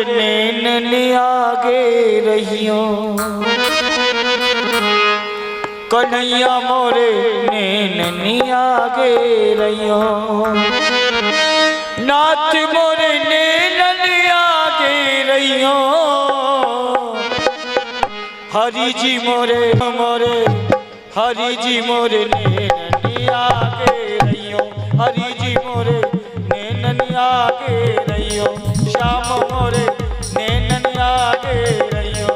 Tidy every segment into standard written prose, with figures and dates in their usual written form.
नैनन आगे रहियो, कन्हैया मोरे नैनन आगे रहियो, नाथ मोरे नैनन आगे रहियो, हरि जी मोरे मोरे हरि जी मोरे नैनन आगे रहियो, हरि जी मोरे नैनन आगे रहियो, श्याम मोरे नैनन आगे रहियो।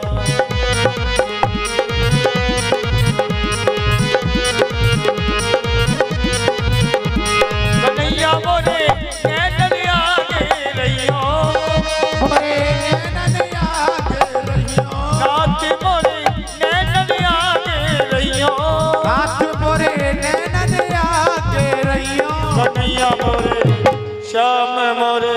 कन्हैया मोरे नैनन आगे रहियो, नैनन आगे रहियो, नाथ मोरे नैनन आगे रहियो, नाथ मोरे नैनन आगे रहियो, कन्हैया मोरे श्याम मोरे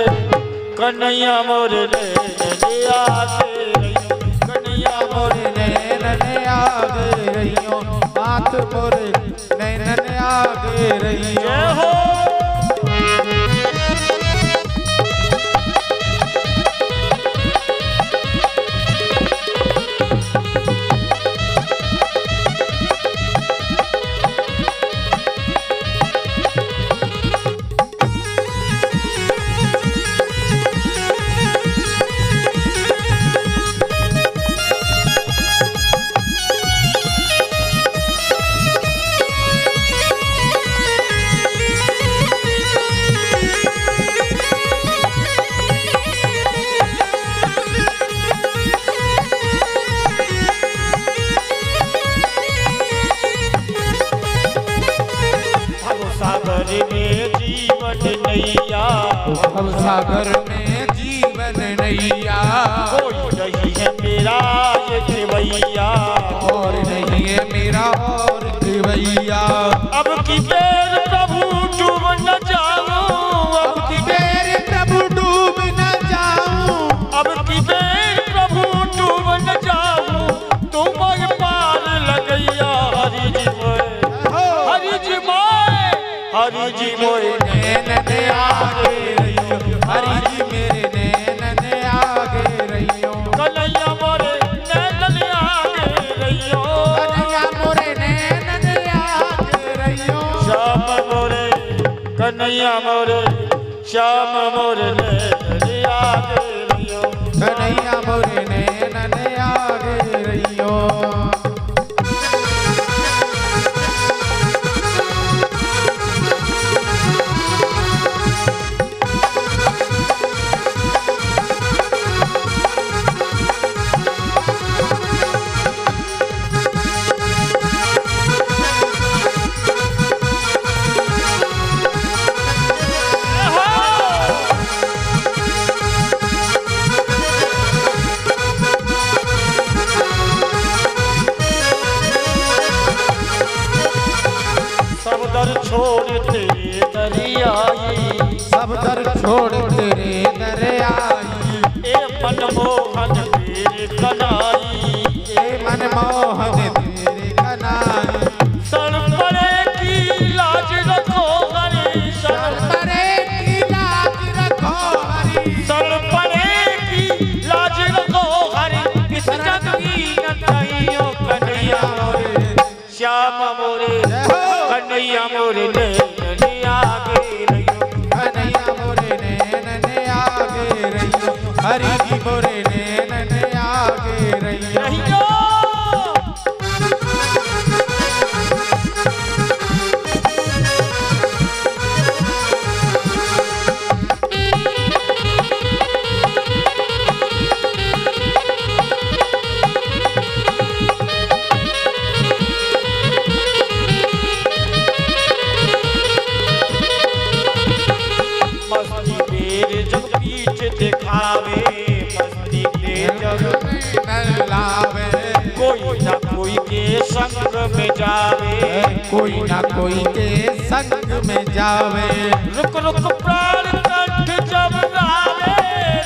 कन्हैया मोरे नैनन आगे रहियो, कन्हैया मोरे नैनन आगे रहियो, नाथ मोरे नैनन आगे रहियो। जय हो। भव सागर में जीवन नैया, कोई नहीं है मेरा ये खेवैया, और नहीं है मेरा और खेवैया, अब की बेर प्रभु डूब न जाऊं, अब की बेर प्रभु डूब न जाऊं, अब की बेर प्रभु डूब न जाऊं, तुम पार लगैया, हरि जी मोए हरि जी मोए हरि जी मोए नैनन आगे रहियो, हरि जी मेरे नैनन आगे रहियो, कन्हैया मोरे नैनन आगे रहियो, कन्हैया मोरे नैनन आगे रहियो, श्याम मोरे कन्हैया मोरे श्याम मोरे नैनन आगे रहियो, कन्हैया मोरे नैनन आगे रहियो। छोड़ तेरे दरियाई, सब दर छोड़ तेरे दर आई, ए मनमोहन तेरे कनाई, ए मनमोहन तेरे कनाई, सर परे की लाज रखो हरि, सर परे की लाज रखो हरि, सर परे की लाज रखो हरि, इस जग की नथैयो, कन्हैया मोरे श्याम मोरे कन्हैया मोरे नैनन आगे रहियो, कन्हैया मोरे नैनन आगे रहियो, हरि जी मोरे नैनन आगे रहियो। मस्ती मेरे जग पीठ दिखावे, मस्ती के जग लावे, कोई ना कोई के संग में जावे, कोई ना कोई के संग में जावे, रुक रुक प्राण कंठ जब आवे,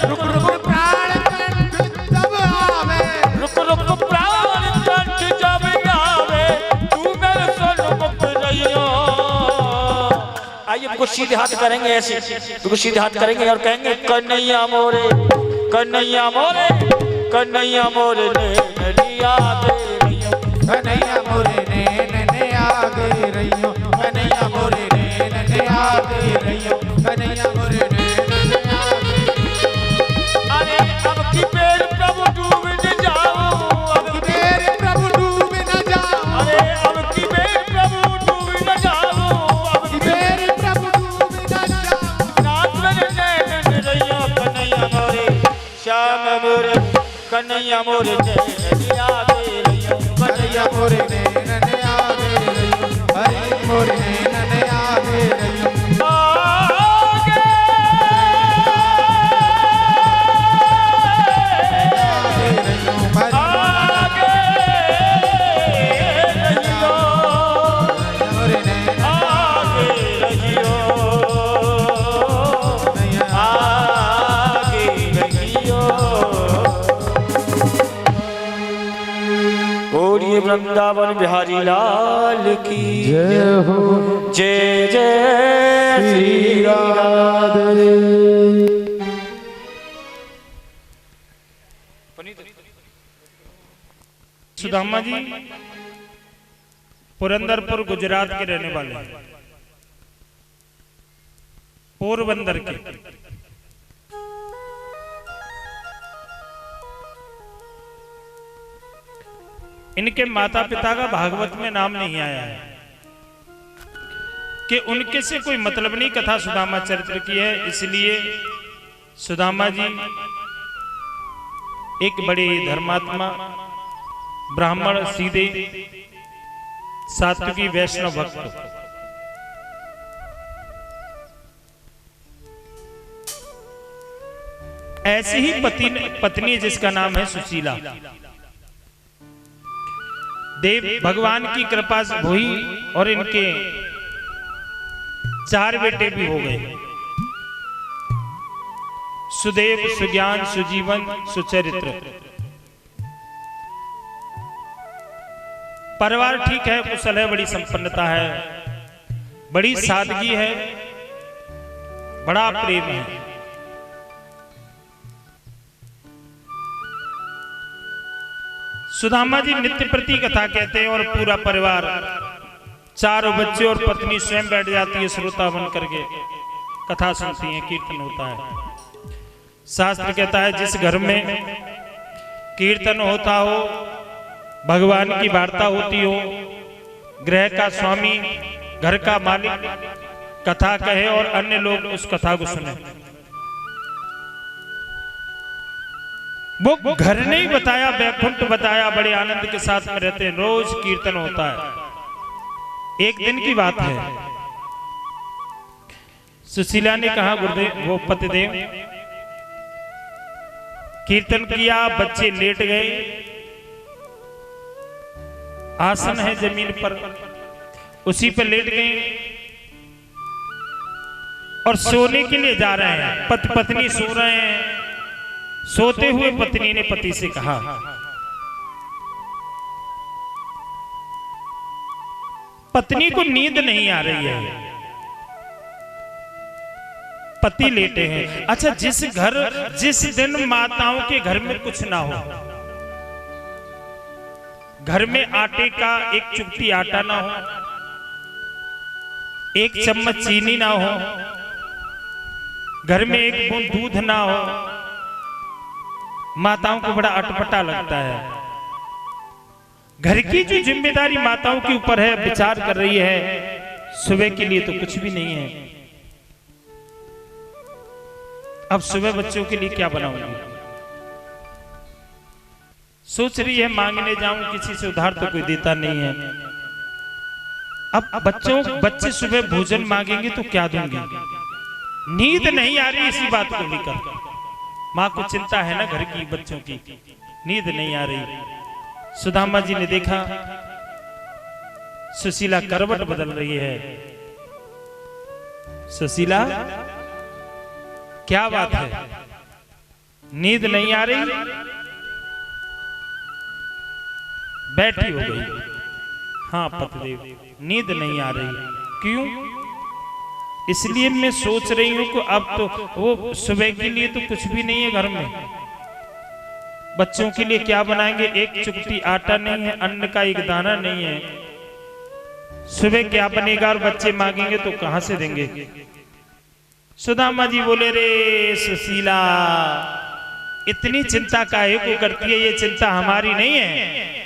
रुक रुक प्राण कंठ जब आवे, रुक रुक प्राण कंठ जब आवे, तू मेरे सन्मुख रहियो। आइए कुछ सीधे हाथ करेंगे, ऐसे कुछ सीधे हाथ करेंगे और कहेंगे कन्हैया मोरे कन्हैया मोरे नैन लिया दे रहियो कन्हैया मोरे नैन ने आगे रहियो कन्हैया मोरे नैन ने आगे रहियो कन्हैया मोरे नैन ने आगे अरे अब की बेर प्रभु डूब न जाओ अब की बेर प्रभु डूब न जाओ अरे अब की बेर प्रभु डूब न जाओ अब की बेर प्रभु डूब न जाओ नाथ में नैन रहियो कन्हैया मोरे श्याम मोरे कन्हैया मोरे नैन लिया दे रहियो कन्हैया मोरे नैन ने आगे रहियो हरि मोरे नैन ने आगे रहियो आगे आगे रहियो हरि आगे रहियो मोरे नैन आगे रहियो आगे रहियो बोलिए वृंदावन बिहारी लाल की जय हो जय जय श्री राधे सुदामा जी पुरंदरपुर गुजरात के रहने वाले हैं, पोरबंदर के। इनके माता पिता का भागवत में नाम नहीं आया है कि उनके से कोई मतलब नहीं कथा सुदामा चरित्र की है, इसलिए सुदामा जी एक बड़े धर्मात्मा ब्राह्मण सीधे सात्विकी वैष्णव भक्त। ऐसे ही पत्नी जिसका नाम है सुशीला, देव भगवान की कृपा से हुई और इनके 4 बेटे भी हो गए, सुदेव, सुज्ञान, सुजीवन, सुचरित्र। परिवार ठीक है, कुशल है, बड़ी संपन्नता है, बड़ी सादगी है, बड़ा प्रेम है। सुदामा जी नित्य प्रति कथा कहते हैं और पूरा परिवार, 4 बच्चे और पत्नी स्वयं बैठ जाती है श्रोता बन करके, कथा सुनती है, कीर्तन होता है। शास्त्र कहता है जिस घर में कीर्तन होता हो, भगवान की वार्ता होती हो, गृह का स्वामी, घर का मालिक कथा कहे और अन्य लोग उस कथा को सुने। वो घर नहीं बताया, बैकुंठ बताया, बड़े आनंद के साथ में रहते हैं, रोज कीर्तन होता है। एक दिन की बात है, सुशीला ने कहा गुरुदेव, वो पतिदेव, कीर्तन किया, बच्चे लेट गए, आसन है जमीन पर, उसी पर लेट गए और सोने के लिए जा रहे हैं। पत्नी सो रहे हैं। सोते हुए पत्नी ने पति से कहा, पत्नी को नींद नहीं आ रही है, पति लेटे हैं। अच्छा, जिस दिन माताओं के घर में कुछ ना हो, घर में आटे का एक चुटकी आटा ना हो, एक चम्मच चीनी ना हो, घर में एक बूंद दूध ना हो, माताओं को बड़ा अटपटा लगता है। घर की जो जिम्मेदारी माताओं के ऊपर है, विचार कर रही है, सुबह के लिए तो कुछ भी नहीं है, अब सुबह बच्चों के लिए क्या बनाऊंगी। सोच रही है मांगने जाऊं, किसी से उधार तो कोई देता नहीं है। अब बच्चे सुबह भोजन मांगेंगे तो क्या दूंगी। नींद नहीं आ रही इसी बात को लेकर, माँ को चिंता है ना घर की, बच्चों की, नींद नहीं आ रही। सुदामा जी ने देखा सुशीला करवट बदल रही है। सुशीला, क्या बात है, नींद नहीं आ रही? बैठी हो गई। हाँ पतिदेव, नींद नहीं आ रही। क्यों? इसलिए मैं सोच रही हूं कि अब तो वो सुबह के लिए तो कुछ भी नहीं है घर में, बच्चों के लिए क्या बनाएंगे? एक चुटकी आटा नहीं है, अन्न का एक दाना नहीं है, सुबह क्या बनेगा? और बच्चे मांगेंगे तो कहां से देंगे? सुदामा जी बोले, रे सुशीला, इतनी चिंता काहे को करती है? ये चिंता हमारी नहीं है।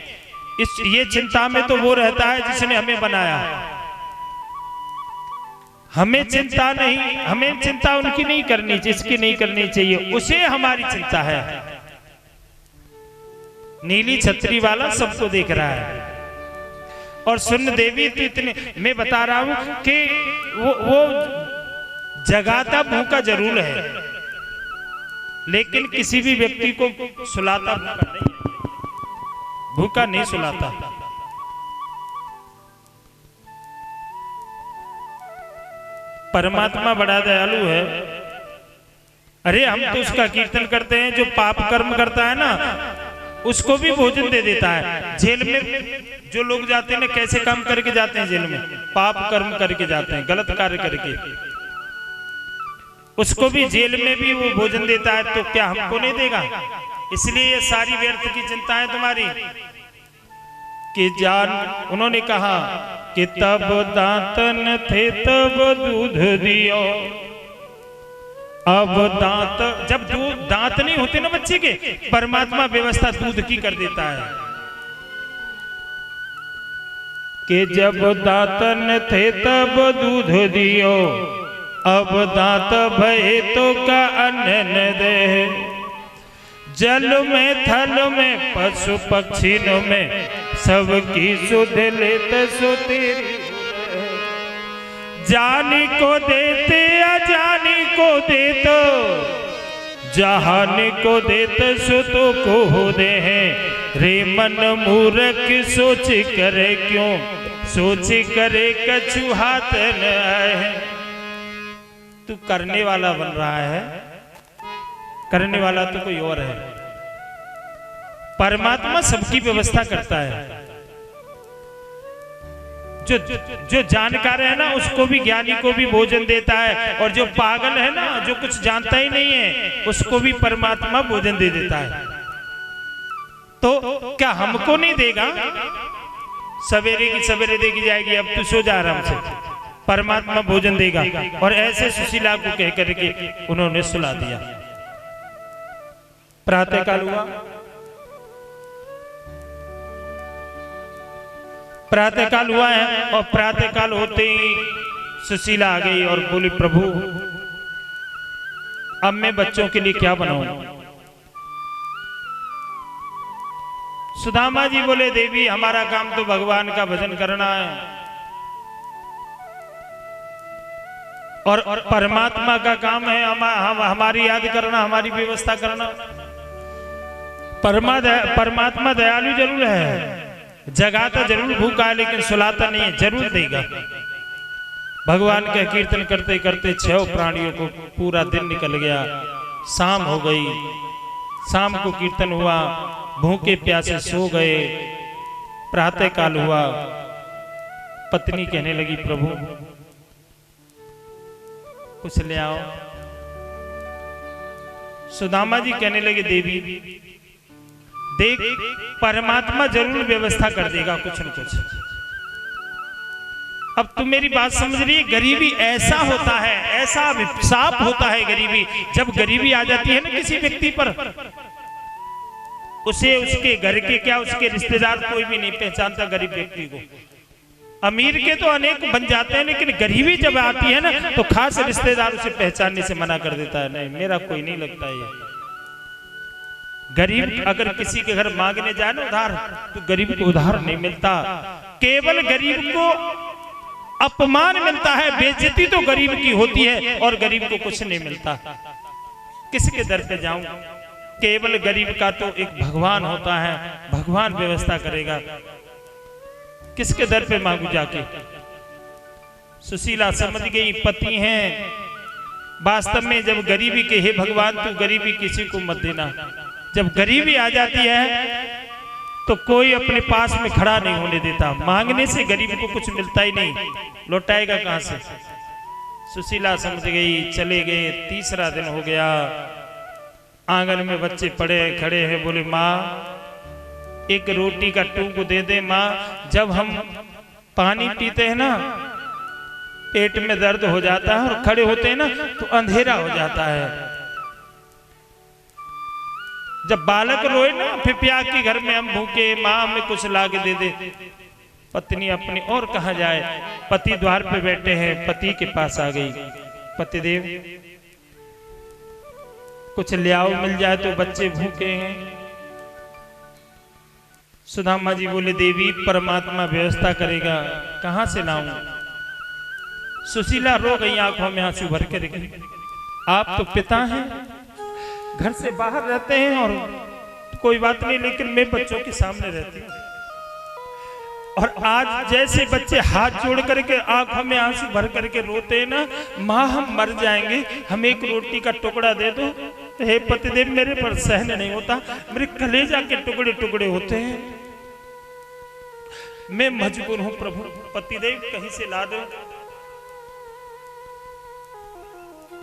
ये चिंता में तो वो रहता है जिसने हमें बनाया। हमें चिंता नहीं, हमें चिंता उनकी नहीं करनी, जिसकी नहीं करनी चाहिए, उसे हमारी चिंता है। नीली छतरी वाला सबको देख रहा है। और सुन देवी, तो इतने मैं बता रहा हूं कि वो जगाता भूखा जरूर है, लेकिन किसी भी व्यक्ति को सुलाता भूखा नहीं सुलाता। परमात्मा बड़ा दयालु है। अरे हम तो उसका कीर्तन करते हैं, जो पाप कर्म करता है ना उसको भी भोजन दे देता है। जेल में जो लोग जाते हैं ना, कैसे काम करके जाते हैं जेल में? पाप कर्म करके जाते हैं, गलत कार्य करके, उसको भी जेल में भी वो भोजन देता है, तो क्या हमको नहीं देगा? इसलिए ये सारी व्यर्थ की चिंता है तुम्हारी। कि जान, उन्होंने कहा कि तब दांतन थे तब दूध दियो, अब दांत, जब दांत नहीं होते ना बच्चे के, परमात्मा व्यवस्था दूध की कर देता है। कि जब दांतन थे तब दूध दियो, अब दांत भये तो का अन्न दे। जल में थल में पशु पक्षियों में सबकी सुध लेत सो तेरी। जानी को देते अजानी को देत, जहानी को देत सो तो को दे हैं। रे मन मूर्ख सोच करे क्यों, सोच करे कछु हाथ न आए। तू करने वाला बन रहा है, करने वाला तो कोई और है। परमात्मा सबकी व्यवस्था करता है। जो जानकार है ना उसको भी, ज्ञानी को भी भोजन देता है, और जो पागल है ना, जो कुछ जानता ही नहीं है, उसको भी परमात्मा भोजन दे देता है। तो क्या हमको नहीं देगा? सवेरे की सवेरे देखी जाएगी, अब तू सो जा आराम से, परमात्मा भोजन देगा। और ऐसे सुशीला को कह करके उन्होंने सुला दिया। प्रातःकाल हुआ, प्रातःकाल हुआ है, और प्रातःकाल होते ही सुशीला आ गई और बोली, प्रभु अब मैं बच्चों के लिए क्या बनाऊं? सुदामा जी बोले, देवी हमारा काम तो भगवान का भजन करना है, और परमात्मा का काम है हमारी याद करना, हमारी व्यवस्था करना। परमात्मा दयालु जरूर है, जगाता जरूर भूखा है, लेकिन सुलाता नहीं है, जरूर देगा। भगवान का कीर्तन करते करते 6 प्राणियों को पूरा दिन निकल गया। शाम हो गई, शाम को कीर्तन हुआ, भूखे प्यासे सो गए। प्रातःकाल हुआ, पत्नी कहने लगी, प्रभु कुछ ले आओ। सुदामा जी कहने लगे, देवी देख परमात्मा जरूर व्यवस्था कर देगा कुछ न कुछ। अब तुम मेरी बात समझ रही है? गरीबी ऐसा होता है, ऐसा अभिशाप होता है गरीबी। जब गरीबी आ जाती है ना किसी व्यक्ति पर, उसे उसके घर के क्या, उसके रिश्तेदार कोई भी नहीं पहचानता गरीब व्यक्ति को। अमीर के तो अनेक बन जाते हैं, लेकिन गरीबी जब आती है ना तो खास रिश्तेदार उसे पहचानने से मना कर देता है, नहीं मेरा कोई नहीं लगता ये। गरीब अगर किसी के घर मांगने जाए ना उधार, तो गरीब को उधार नहीं मिलता। केवल गरीब को अपमान मिलता है, बेइज्जती तो गरीब की होती है, और गरीब को कुछ नहीं मिलता। किसके दर पे जाऊं? केवल गरीब का तो एक भगवान होता है, भगवान व्यवस्था करेगा। किसके दर पे मांगू जाके? सुशीला समझ गई पति हैं वास्तव में। जब गरीबी के, हे भगवान तू गरीबी किसी को मत देना। जब गरीबी आ जाती है तो कोई अपने पास में खड़ा नहीं होने देता। मांगने से गरीब को कुछ मिलता ही नहीं, लौटाएगा कहां से? सुशीला समझ गई, चले गए। तीसरा दिन हो गया, आंगन में बच्चे पड़े खड़े हैं, बोले माँ एक रोटी का टूक दे दे माँ। जब हम पानी पीते हैं ना पेट में दर्द हो जाता है और खड़े होते हैं ना तो अंधेरा हो जाता है। जब बालक रोए ना फिर प्यास के घर में हम भूखे, माँ हमें कुछ ला के दे दे। पत्नी अपनी और कहा जाए, पति द्वार पे बैठे हैं, पति के पास आ गई, पतिदेव कुछ ले आओ, मिल जाए तो बच्चे भूखे हैं। सुदामा जी बोले देवी परमात्मा व्यवस्था करेगा, कहां से लाऊं। सुशीला रो गई, आंखों में आंसू भर के रखी। आप तो पिता हैं, घर से बाहर रहते हैं और कोई बात नहीं, लेकिन मैं बच्चों के सामने रहती हूँ। और आज जैसे बच्चे हाथ जोड़ करके आंखों में आंसू भर करके रोते हैं ना, माँ हम मर जाएंगे, हमें एक रोटी का टुकड़ा दे दो। हे पतिदेव मेरे पर सहन नहीं होता, मेरे कलेजा के टुकड़े टुकड़े होते हैं, मैं मजबूर हूं प्रभु, पतिदेव कहीं से ला दो।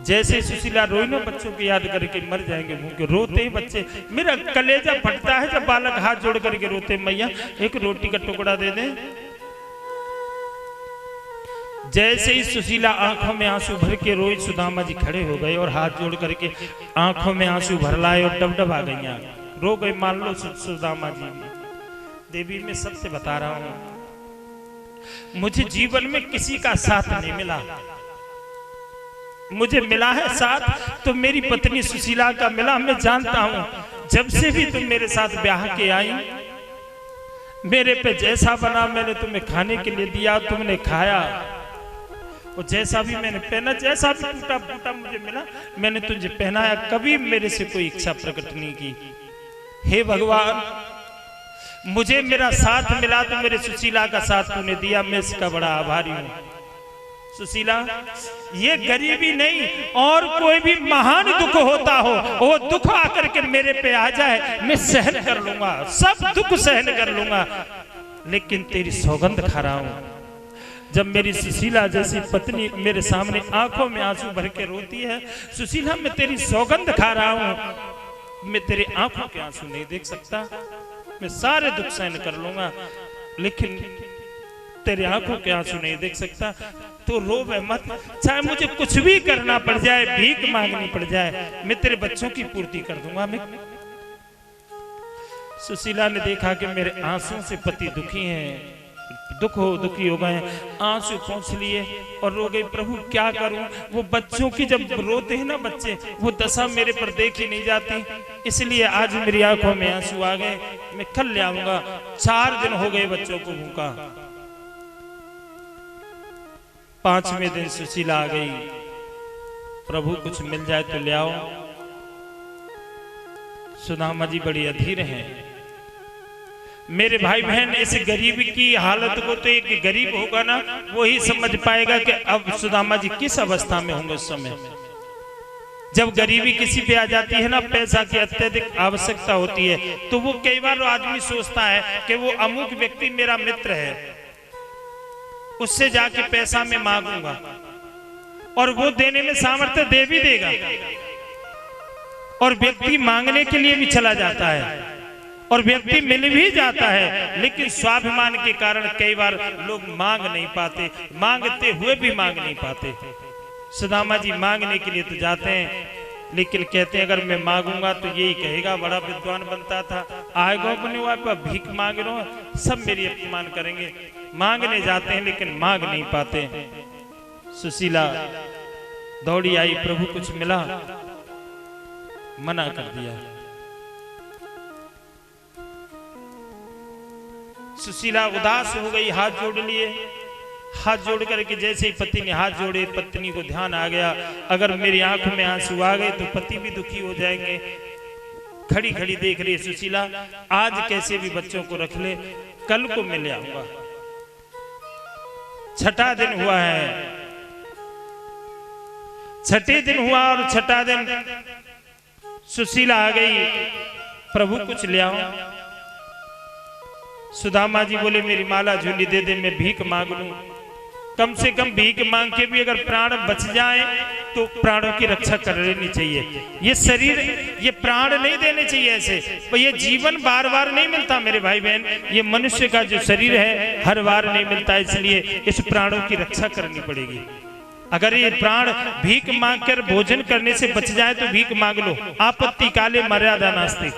जैसे सुशीला रोई ना बच्चों को याद करके मर जाएंगे भूखे, रोते ही बच्चे, मेरा कलेजा फटता है जब बालक हाथ जोड़ करके रोते, मैया एक रोटी का टुकड़ा दे दे। जैसे ही सुशीला आंखों में आंसू भर के रोई, सुदामा जी खड़े हो गए और हाथ जोड़ करके आंखों में आंसू भर लाए और डबडब आ गई, रो गए। मान लो सुदामा जी, देवी मैं सबसे बता रहा हूं, मुझे जीवन में किसी का साथ नहीं मिला, मुझे मिला है साथ तो मेरी पत्नी सुशीला का मिला। मैं जानता हूं जब से भी तुम मेरे साथ ब्याह के आई, मेरे पे जैसा बना मैंने तुम्हें खाने के लिए दिया, तुमने खाया, और जैसा भी मैंने पहना, जैसा भी टूटा फूटा मुझे मिला मैंने तुझे पहनाया, कभी मेरे से कोई इच्छा प्रकट नहीं की। हे भगवान मुझे मेरा साथ मिला तो मेरे सुशीला का साथ तूने दिया, मैं इसका बड़ा आभारी हूं। सुशीला ये गरीबी नहीं और कोई भी महान दुख होता हो, वो दुख आकर के मेरे पे आ जाए मैं सहन कर लूंगा, सब दुख सहन कर लूंगा, लेकिन तेरी सौगंध खा रहा हूं। जब मेरी सुशीला जैसी पत्नी मेरे सामने आंखों में आंसू भर के रोती है, सुशीला मैं तेरी सौगंध खा रहा हूं, मैं तेरे आंखों के आंसू नहीं देख सकता, मैं सारे दुख सहन कर लूंगा, लेकिन तेरे आंखों के आंसू नहीं देख सकता। तो रोवे मत, चाहे मुझे कुछ भी करना पड़ जाए, भीख मांगनी पड़ जाए, मैं तेरे बच्चों की पूर्ति कर दूंगा। मैं सुशीला ने देखा कि मेरे आंसू से पति दुखी हैं, दुखी हो गए, आंसू पहुंच लिए और रो गई, प्रभु क्या करूं। वो बच्चों की जब रोते हैं ना बच्चे, वो दशा मेरे पर देखी नहीं जाती, इसलिए आज मेरी आंखों में आंसू आ गए, मैं कल ले आऊंगा। 4 दिन हो गए बच्चों को भूखा। 5वें दिन सुशीला आ गई, प्रभु कुछ मिल जाए तो ले आओ। सुदामा जी बड़ी अधीर हैं। मेरे भाई बहन इस गरीब की हालत को तो एक गरीब होगा ना वो ही समझ पाएगा कि अब सुदामा जी किस अवस्था में होंगे उस समय। जब गरीबी किसी पे आ जाती है ना, पैसा की अत्यधिक आवश्यकता होती है, तो वो कई बार आदमी सोचता है कि वो अमुक व्यक्ति मेरा मित्र है, उससे जाके पैसा मैं मांगूंगा और वो देने में सामर्थ्य दे भी देगा, और व्यक्ति मांगने के लिए भी चला जाता है और व्यक्ति मिल भी जाता है, लेकिन स्वाभिमान के कारण कई बार लोग मांग नहीं पाते, मांगते हुए भी मांग नहीं पाते। सुदामा जी मांगने के लिए तो जाते हैं, लेकिन कहते हैं अगर मैं मांगूंगा तो यही कहेगा बड़ा विद्वान बनता था, आएगा बने हुआ पर भीख मांग रहा हूं, सब मेरी अपमान करेंगे। मांगने जाते हैं लेकिन मांग नहीं पाते। सुशीला दौड़ी आई, प्रभु कुछ मिला, मना कर दिया। सुशीला उदास हो गई, हाथ जोड़ लिए, हाथ जोड़ करके जैसे ही पति ने हाथ जोड़े, पत्नी को ध्यान आ गया अगर मेरी आंखों में आंसू आ गए तो पति भी दुखी हो जाएंगे। खड़ी खड़ी देख रही है सुशीला, आज कैसे भी बच्चों को रख ले, कल को मैं ले आऊंगा। 6ठा दिन हुआ है, 6ठे दिन हुआ और 6ठा दिन सुशीला आ गई, प्रभु कुछ ले आओ। सुदामा जी बोले मेरी माला झोली दे दे, मैं भीख मांग लूं, कम से कम भीख मांग के भी अगर प्राण बच जाए तो प्राणों की रक्षा कर लेनी चाहिए। ये शरीर, ये प्राण नहीं देने चाहिए ऐसे, पर ये जीवन बार बार नहीं मिलता मेरे भाई बहन। ये मनुष्य का जो शरीर है हर बार नहीं मिलता, इसलिए इस प्राणों की रक्षा करनी पड़ेगी। अगर ये प्राण भीख मांग कर भोजन करने से बच जाए तो भीख मांग लो, आपत्ति काले मर्यादा नास्ति।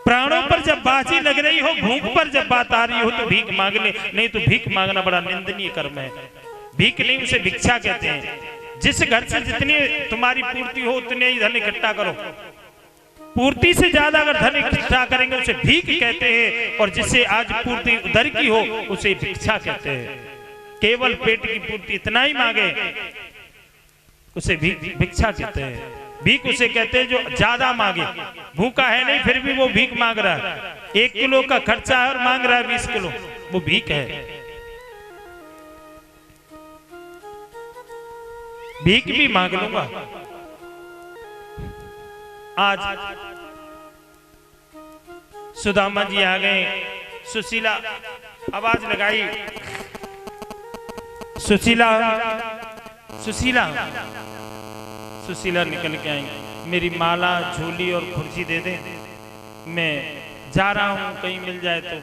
प्राणों पर जब बाजी लग रही हो, भूख पर जब बात आ रही हो तो भीख मांग ले, नहीं तो भीख मांगना बड़ा निंदनीय कर्म है। भीख नहीं, उसे भिक्षा कहते हैं। जिस घर से जितनी तुम्हारी पूर्ति हो उतने ही धन इकट्ठा करो। पूर्ति से ज्यादा अगर धन इकट्ठा करेंगे उसे भीख कहते हैं, और जिससे आज पूर्ति उधर की हो उसे भिक्षा कहते हैं। केवल पेट की पूर्ति इतना ही मांगे उसे भिक्षा कहते हैं। भीख उसे कहते हैं जो ज्यादा मांगे, भूखा है नहीं फिर भी वो भीख मांग रहा है। 1 किलो का खर्चा है और मांग रहा है 20 किलो, वो भीख है। भीख भी मांग लूंगा। आज सुदामा जी आ गए, सुशीला आवाज लगाई, सुशीला सुशीला सुशीला निकल के आई, मेरी माला झोली और खुर्ची दे दे, मैं जा रहा हूं कहीं मिल जाए तो।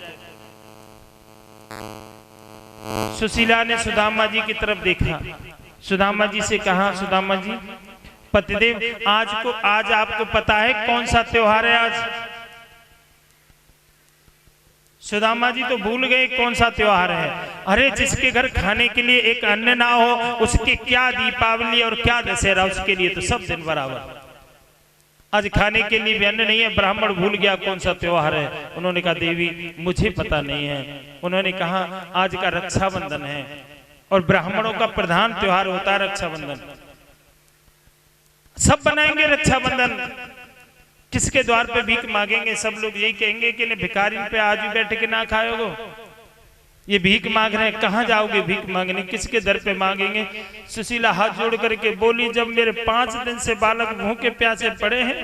सुशीला ने सुदामा जी की तरफ देखा, सुदामा जी से कहा, सुदामा जी पतिदेव आज आपको पता है कौन सा त्योहार है आज? सुदामा जी तो भूल गए कौन सा त्योहार है। अरे जिसके घर खाने के लिए एक अन्न ना हो उसके क्या दीपावली और क्या दशहरा, उसके लिए तो सब दिन बराबर। आज खाने के लिए भी अन्न नहीं है, ब्राह्मण भूल गया कौन सा त्योहार है। उन्होंने कहा देवी मुझे पता नहीं है। उन्होंने कहा आज का रक्षाबंधन है, और ब्राह्मणों का प्रधान त्योहार होता है रक्षाबंधन। सब बनाएंगे रक्षाबंधन, किसके द्वार पे भीख मांगेंगे? सब लोग यही कहेंगे कि ने भिखारी पे आज भी बैठ के ना खाओगे, ये भीख मांग रहे हैं, कहाँ जाओगे भीख मांगने, किसके दर पे मांगेंगे? सुशीला हाथ जोड़ करके बोली, जब मेरे 5 दिन से बालक भूखे प्यासे पड़े हैं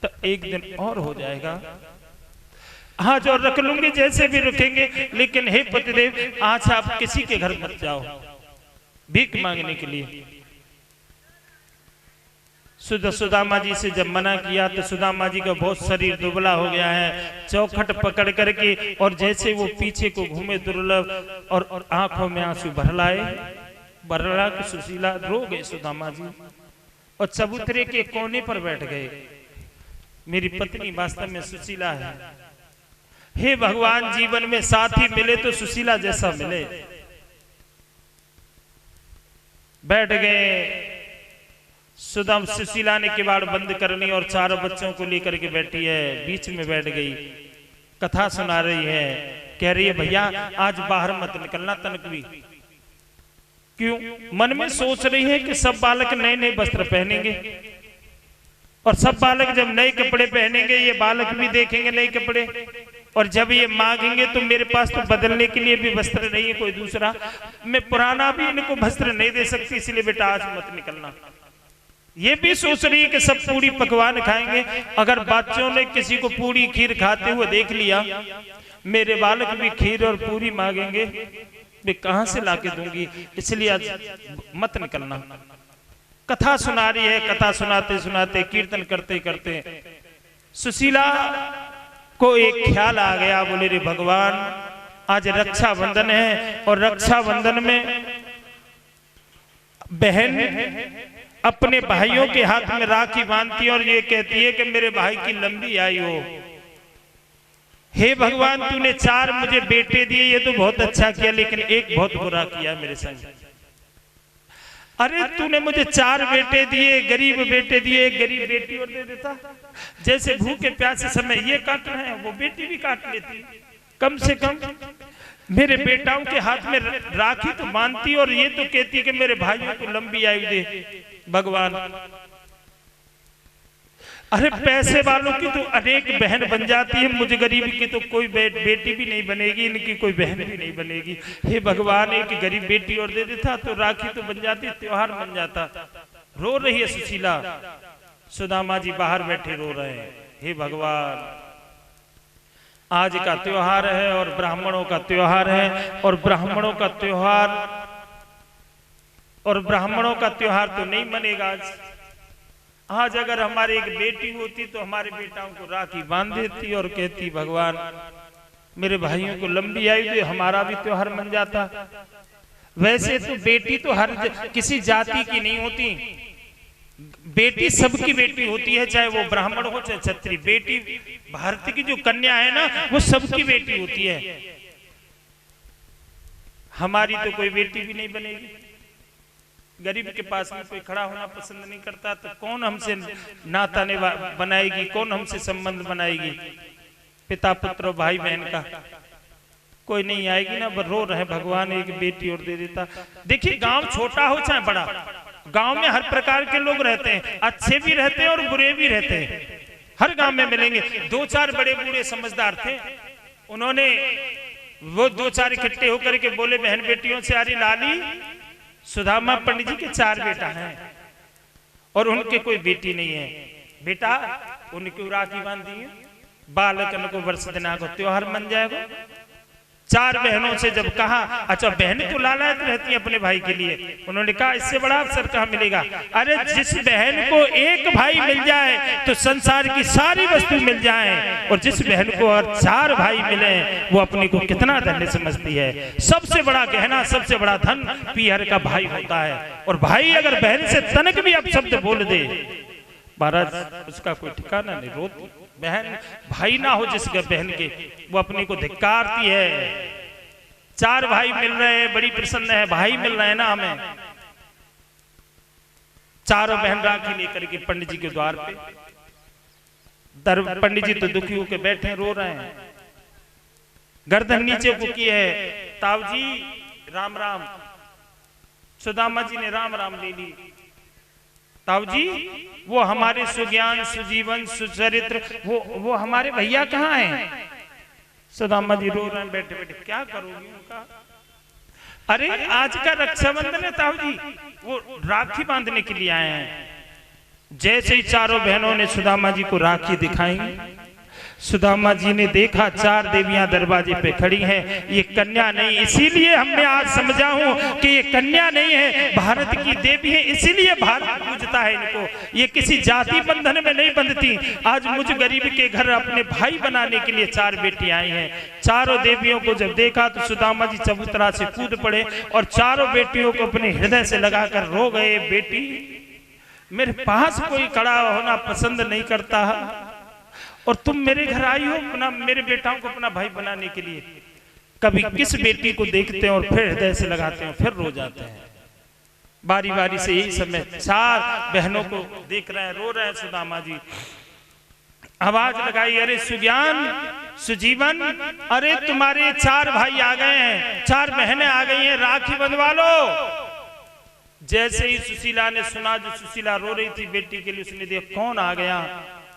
तो 1 दिन और हो जाएगा, आज और रख लूंगी, जैसे भी रुकेंगे, लेकिन हे पतिदेव आज आप किसी के घर मत जाओ भीख मांगने के लिए। सुदामा जी से जब मना किया तो सुदामा जी का बहुत शरीर दुबला हो गया है, चौखट पकड़ करके, और जैसे वो पीछे को घूमे दुर्लभ और आंखों में आंसू भर ला कि सुशीला रो गए सुदामा जी, और चबूतरे के कोने पर बैठ गए। मेरी पत्नी वास्तव में सुशीला है। हे भगवान, जीवन में साथी मिले तो सुशीला जैसा मिले। बैठ गए। सुशीला ने किवाड़ बंद कर ली और 4 बच्चों को लेकर के बैठी है, बीच में बैठ गई, कथा सुना रही है, कह रही है भैया आज बाहर मत निकलना तनक भी। क्यों? मन में सोच रही है कि सब बालक नए नए वस्त्र पहनेंगे, और सब बालक जब नए कपड़े पहनेंगे ये बालक भी देखेंगे नए कपड़े, और जब ये मांगेंगे तो मेरे पास तो बदलने के लिए भी वस्त्र नहीं है कोई दूसरा, मैं पुराना भी इनको वस्त्र नहीं दे सकती, इसलिए बेटा आज मत निकलना। ये भी सोच रही है कि सब पूरी पकवान खाएंगे, अगर बच्चों ने किसी को पूरी खीर खाते हुए देख लिया, मेरे बालक भी खीर और पूरी मांगेंगे, मैं कहां से लाके दूंगी, इसलिए आज मत निकलना। कथा सुना रही है, कथा सुनाते सुनाते कीर्तन करते करते सुशीला को एक ख्याल आ गया, बोले रे भगवान आज रक्षाबंधन है, और रक्षाबंधन में बहन अपने भाइयों के हाथ में राखी बांधती है और ये कहती है कि मेरे भाई की लंबी आयु हो। हे भगवान तूने 4 मुझे बेटे दिए, ये तो बहुत अच्छा किया, लेकिन एक बहुत बुरा किया मेरे संग। अरे तूने मुझे 4 बेटे दिए, गरीब बेटे दिए, एक गरीब बेटी और दे देता, जैसे भूखे प्यासे समय ये काट रहे हैं वो बेटी भी काट लेती। कम से कम मेरे बेटाओं के हाथ में राखी तो बांधती, और ये तो कहती कि मेरे भाइयों को लंबी आयु दे भगवान। अरे पैसे वालों की तो अनेक बहन बन जाती है, मुझे गरीब की तो कोई बेटी भी नहीं बनेगी, इनकी कोई बहन भी नहीं बनेगी। हे भगवान एक गरीब बेटी और दे देता तो राखी तो बन जाती, त्योहार बन जाता। रो रही है सुशीला, सुदामा जी बाहर बैठे रो रहे हैं। हे भगवान आज का त्योहार है और ब्राह्मणों का त्योहार है, और ब्राह्मणों का त्योहार और ब्राह्मणों का त्योहार तो नहीं मनेगा आज अगर हमारी एक बेटी होती तो हमारे बेटाओं को राखी बांध देती और कहती भगवान मेरे भाइयों को लंबी आयु दे, हमारा भी त्योहार मन जाता। वैसे तो बेटी तो हर किसी जाति की नहीं होती, बेटी सबकी बेटी होती है, चाहे वो ब्राह्मण हो चाहे क्षत्रिय। बेटी भारत की जो कन्या है ना वो सबकी बेटी होती है। हमारी तो कोई बेटी भी नहीं बनेगी। गरीब के पास में कोई खड़ा होना पसंद नहीं करता तो कौन हमसे नाता ने बनाएगी, कौन हमसे संबंध बनाएगी। पिता पुत्र भाई बहन का कोई नहीं आएगी ना, रो रहे भगवान एक बेटी और दे देता। देखिए गांव छोटा हो चाहे बड़ा, गांव में हर प्रकार के लोग रहते हैं, अच्छे भी रहते हैं और बुरे भी रहते हैं। हर गांव में मिलेंगे। 2-4 बड़े बूढ़े समझदार थे, उन्होंने वो 2-4 इकट्ठे होकर के बोले बहन बेटियों से, अरे लाली सुदामा पंडित जी के 4 बेटा हैं और उनके कोई बेटी नहीं है, बेटा उनको राखी बांध दी है, बालकन को वर्ष दिना को त्योहार मन जाएगा। 4 बहनों से जब कहा, अच्छा बहन तो लालायत रहती है अपने भाई के लिए, उन्होंने कहा इससे बड़ा अवसर कहाँ मिलेगा। अरे जिस बहन को एक भाई मिल जाए तो संसार की सारी वस्तु मिल जाए, और जिस बहन को और 4 भाई मिले वो अपने को कितना धन्य समझती है। सबसे बड़ा गहना, सबसे बड़ा धन पीहर का भाई होता है। और भाई अगर बहन से तनक भी अपशब्द बोल दे महाराज उसका कोई ठिकाना नहीं, रोती। बहन भाई ना हो जिस बहन के, वो अपने को धिक्कारती है। 4 भाई मिल रहे हैं, बड़ी प्रसन्न है, भाई मिल रहे हैं ना हमें। 4 बहन राखी लेकर के पंडित जी के द्वार पे, पंडित जी तो दुखी होकर बैठे रो रहे हैं, गर्दन नीचे की है। ताऊ जी राम राम। सुदामा जी ने राम राम ले ली। ताऊ जी वो हमारे सुज्ञान सुजीवन सुचरित्र वो हमारे भैया कहाँ हैं? सुदामा जी रो रहे हैं बैठे बैठे, क्या करोगी उनका? अरे आज का रक्षाबंधन है ताऊ जी, वो राखी बांधने के लिए आए हैं। जैसे ही 4 बहनों ने सुदामा जी को राखी दिखाई, सुदामा जी ने देखा 4 देवियां दरवाजे पे खड़ी हैं। ये कन्या नहीं, इसीलिए हमने आज समझा हूं कि ये कन्या नहीं है, भारत की देवी है, इसीलिए भारत पूजता है इनको। ये किसी जाति बंधन में नहीं बंधती। आज मुझ गरीब के घर अपने भाई बनाने के लिए 4 बेटी आई हैं। 4 देवियों को जब देखा तो सुदामा जी चबूतरा से कूद पड़े और 4 बेटियों को अपने हृदय से लगाकर रो गए। बेटी मेरे पास कोई खड़ा होना पसंद नहीं करता और तुम मेरे घर आई हो अपना मेरे बेटाओं को अपना भाई बनाने के लिए। कभी किस बेटी को देखते हैं और फिर हृदय से लगाते हैं, फिर रो जाते हैं। बारी बारी से यही समय 4 बहनों को देख रहे हैं, रो रहे हैं सुदामा जी। आवाज लगाई, अरे सुज्ञान सुजीवन, अरे तुम्हारे 4 भाई आ गए हैं, 4 बहनें आ गई हैं, राखी बंधवा लो। जैसे ही सुशीला ने सुना, जो सुशीला रो रही थी बेटी के लिए, उसने देखा कौन आ गया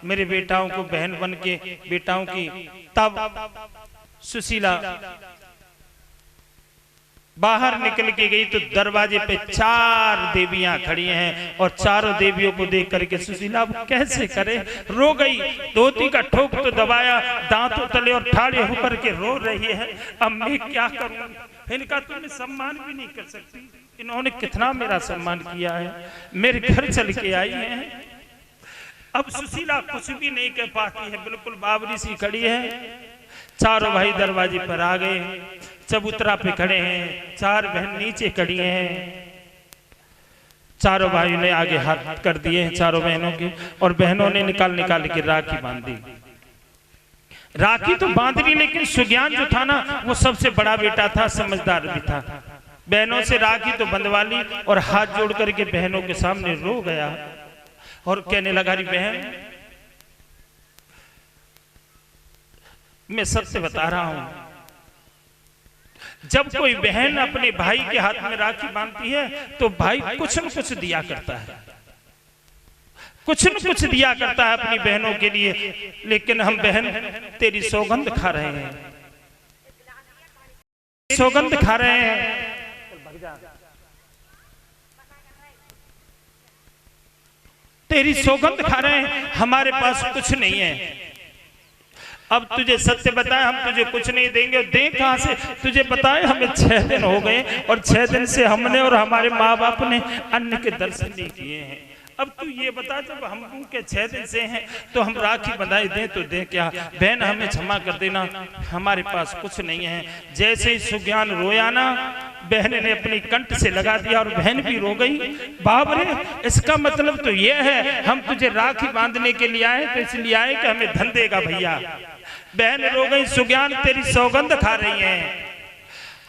मेरे बेटाओं को बहन बन के बेटाओं की। तब सुशीला बाहर निकल के गई तो दरवाजे पे 4 देवियां खड़ी हैं और 4 देवियों को देख करके सुशीला कैसे करे, रो गई। धोती का ठोक तो दबाया, दांतों तले और ठाड़े होकर के रो रही है। अब मैं क्या करूं? इनका तुम्हें सम्मान भी नहीं कर सकती। इन्होंने कितना मेरा सम्मान किया है, मेरे घर चल के आई है। अब सुशीला कुछ भी नहीं कह पाती है, बिल्कुल बावरी सी खड़ी है। 4 भाई दरवाजे पर आ गए, चबूतरा पे खड़े हैं, 4 बहन नीचे खड़ी हैं। 4 भाइयों ने आगे हाथ कर दिए हैं 4 बहनों के, और बहनों ने निकाल के राखी बांध दी। राखी तो बांध ली, लेकिन सुज्ञान जो था ना वो सबसे बड़ा बेटा था, समझदार भी था। बहनों से राखी तो बंधवा ली और हाथ जोड़ करके बहनों के सामने रो गया और कहने लगा, री बहन मैं सत्य बता रहा हूं, जब कोई बहन अपने भाई के हाथ में राखी बांधती है तो भाई कुछ न कुछ दिया करता है, कुछ न कुछ दिया करता है अपनी बहनों के लिए। लेकिन हम बहन तेरी सौगंध खा रहे हैं, सौगंध खा रहे हैं, तेरी सौगंध खा रहे हैं, हमारे पास कुछ नहीं है। अब तुझे सत्य बताए, हम तुझे कुछ नहीं देंगे। और दे कहां से? तुझे बताए हमें 6 दिन हो गए और 6 दिन से हमने और हमारे माँ बाप ने अन्न के दर्शन नहीं किए हैं। अब तू ये बता, जब हम के 6 दिन से हैं तो हम राखी बंधाई दें तो दें क्या? बहन हमें क्षमा कर देना, हमारे पास कुछ नहीं है। जैसे ही सुज्ञान रोया ना, बहन ने अपनी कंठ से लगा दिया और बहन भी रो गई। बाप रे, इसका मतलब तो ये है हम तुझे राखी बांधने के लिए आए तो इसलिए आए कि हमें धन देगा भैया। बहन रो गई, सुज्ञान तेरी सौगंध खा रही हैं।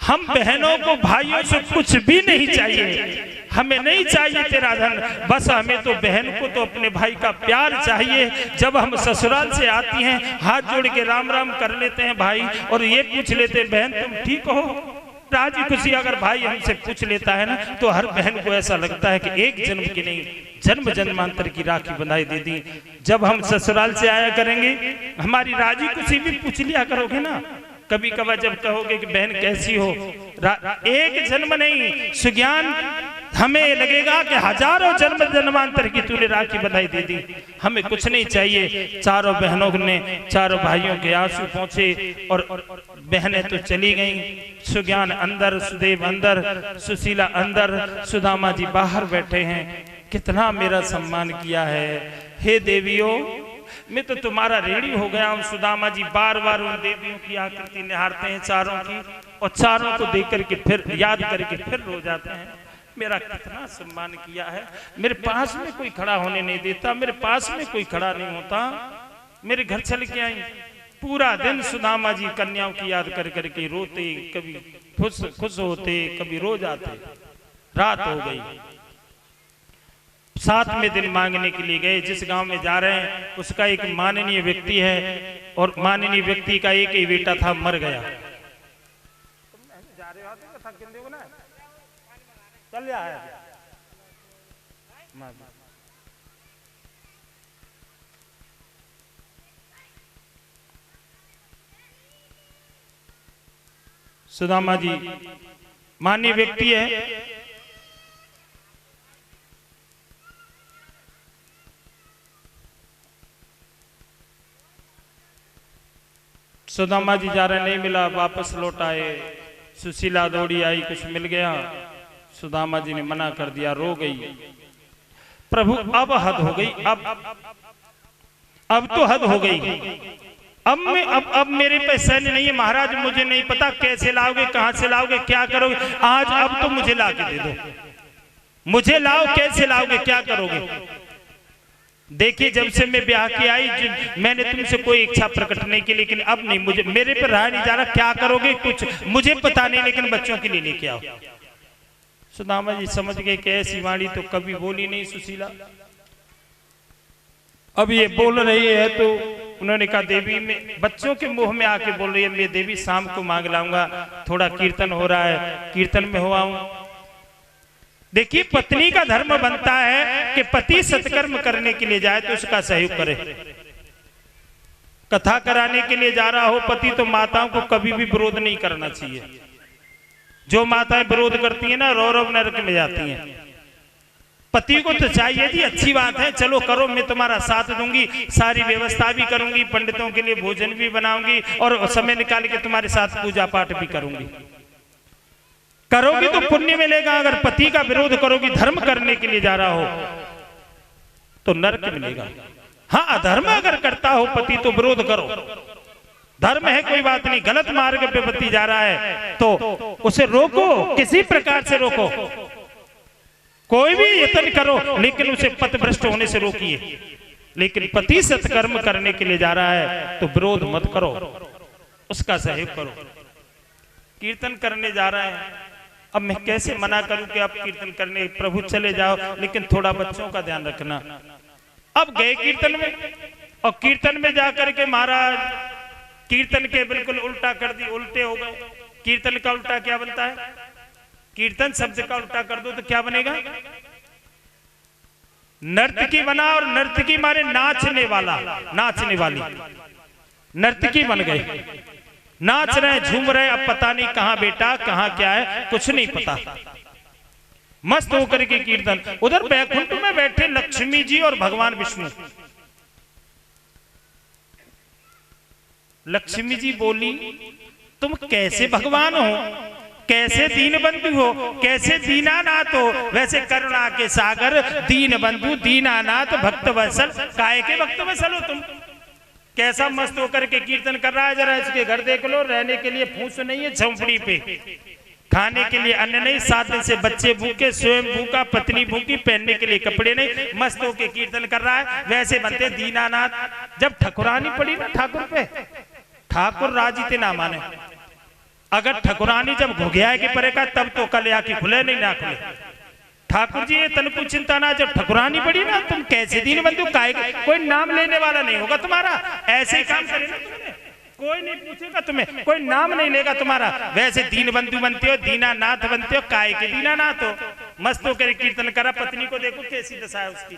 हम बहनों को भाइयों से कुछ भी नहीं चाहिए, हमें नहीं चाहिए तेरा धन, बस हमें तो बहन को तो अपने भाई का प्यार चाहिए। जब हम ससुराल से आती हैं हाथ जोड़ के राम राम कर लेते हैं भाई, और ये पूछ लेते हैं बहन तुम ठीक हो? राजी खुशी अगर भाई हमसे पूछ लेता है ना, तो हर बहन को ऐसा लगता है कि एक जन्म की नहीं जन्म जन्मांतर की राखी बंधाई दे दी। जब हम ससुराल से आया करेंगे, हमारी राजी खुशी भी पूछ लिया करोगे ना। कभी कभार जब कहोगे कि बहन कैसी हो, एक जन्म नहीं सुज्ञान, हमें लगेगा कि हजारों जन्म जन्मांतर की तूने राखी बंधाई दे दी। हमें कुछ नहीं चाहिए। चारों बहनों ने, चारों भाइयों के आंसू पहुंचे और बहनें तो चली गईं। सुज्ञान अंदर, सुदेव अंदर, सुशीला अंदर, सुदामा जी बाहर बैठे हैं। कितना मेरा सम्मान किया है। हे देवियों, मैं तो तुम्हारा ऋणी हो गया हूँ। सुदामा जी बार बार उन देवियों की आकृति निहारते हैं चारों की, और चारों को देख करके फिर याद करके फिर रो जाते हैं। मेरा कितना सम्मान किया है, मेरे पास में कोई खड़ा होने नहीं देता, मेरे पास में कोई खड़ा नहीं होता, मेरे घर चल के आई। पूरा दिन सुदामा जी कन्याओं की याद कर करके रोते, कभी खुश होते, कभी रो जाते। रात हो गई, 7वें दिन मांगने के लिए गए। जिस गांव में जा रहे हैं उसका एक माननीय व्यक्ति है, और माननीय व्यक्ति का एक ही बेटा था, मर गया। चल है सुदामा जी माननीय व्यक्ति है। सुदामा जी जा रहे, नहीं मिला, वापस लौट आए। सुशीला दौड़ी आई, कुछ मिल गया। सुदामा जी ने मना कर दिया, रो गई। प्रभु अब हद हो गई, अब तो हद हो गई। अब मेरे पे सैन्य नहीं है महाराज, मुझे नहीं पता कैसे लाओगे, कहां से लाओगे, क्या करोगे। आज अब तो मुझे ला के दे दो, मुझे लाओ, कैसे लाओगे, क्या करोगे। देखिए, जब से मैं ब्याह की आई मैंने तुमसे कोई इच्छा प्रकट नहीं की, लेकिन अब नहीं, मुझे मेरे पे रहा नहीं जा रहा। क्या करोगे कुछ मुझे पता नहीं, लेकिन बच्चों के लिए लेके आओ। सुदामा जी समझ गए कि ऐसी वाणी तो कभी बोली नहीं सुशीला, अब ये बोल रही है। तो उन्होंने कहा देवी, में बच्चों के मुंह में आके बोल रही है, मैं देवी शाम को मांग लाऊंगा, थोड़ा कीर्तन हो रहा है, कीर्तन में हो आऊं। देखिए, पत्नी का धर्म बनता है कि पति सत्कर्म करने के लिए जाए तो उसका सहयोग करे। कथा कराने के लिए जा रहा हो पति, तो माताओं को कभी भी विरोध नहीं करना चाहिए। जो माताएं विरोध करती हैं ना, रौरव नरक में जाती हैं। पति को तो चाहिए जी, अच्छी बात है, चलो करो, मैं तुम्हारा साथ दूंगी, सारी व्यवस्था भी करूंगी, पंडितों के लिए भोजन भी बनाऊंगी, और समय निकाल के तुम्हारे साथ पूजा पाठ भी करूंगी। करोगी तो पुण्य मिलेगा। अगर पति का विरोध करोगी, धर्म करने के लिए जा रहा हो, तो नरक मिलेगा। हाँ, अधर्म अगर करता हो पति तो विरोध करो, धर्म है, कोई बात नहीं। गलत मार्ग पे पति जा रहा है तो उसे रोको, किसी प्रकार से रोको, कोई भी यत्न करो, लेकिन उसे पथभ्रष्ट होने से रोकिए। लेकिन पति सत्कर्म करने के लिए जा रहा है तो विरोध मत करो, उसका सहयोग करो। कीर्तन करने जा रहा है, अब मैं कैसे मना करूं कि आप कीर्तन करने, प्रभु चले जाओ, लेकिन थोड़ा बच्चों का ध्यान रखना। अब गए कीर्तन में, और कीर्तन में जाकर के महाराज कीर्तन के बिल्कुल उल्टा कर दी, उल्टे हो गए। कीर्तन का उल्टा क्या बनता है? कीर्तन शब्द का उल्टा कर दो तो क्या बनेगा? नर्तकी बना, और नर्तकी माने नाचने वाला, नाचने वाली, नर्तकी बन गए। नाच रहे, झूम रहे, अब पता नहीं कहां बेटा, कहां क्या है, कुछ नहीं पता। मस्त होकर के कीर्तन। उधर बैकुंठ में बैठे लक्ष्मी जी और भगवान विष्णु। लक्ष्मी जी बोली, तुम कैसे भगवान हो, कैसे दीन बंधु हो, कैसे दीनानाथ हो। वैसे करुणा के सागर, दीन बंधु, दीनानाथ, भक्त वत्सल, काहे के भक्त वत्सल हो तुम। कैसा मस्त होकर के कीर्तन कर रहा है, जरा इसके घर देख लो। रहने के लिए फूस नहीं है झोंपड़ी पे, खाने के लिए अन्न नहीं, 7 दिन से बच्चे भूखे, स्वयं भूखा, पत्नी भूखी, पहनने के लिए कपड़े नहीं, मस्त होके कीर्तन कर रहा है। वैसे बनते दीनानाथ। जब ठकुरानी पड़ी ना ठाकुर पे, ठाकुर राजी थे ना माने। अगर ठकुरानी जब घुघिया के परे का, तब तो कल आके खुले नहीं ना खुले। ठाकुर जी ये तनकु चिंता ना, जब ठकुरानी पड़ी ना, तुम कैसे दीन बंधु, कोई नाम लेने वाला नहीं होगा तुम्हारा। ऐसे ही काम करे ना तुमने, कोई नहीं पूछेगा तुम्हें, कोई नाम नहीं लेगा तुम्हारा। वैसे दीन बंधु बनते हो, दीनानाथ बनते हो, काय के दीनानाथ हो। मस्त होकर कीर्तन करा। पत्नी को देखो कैसी दशा है उसकी,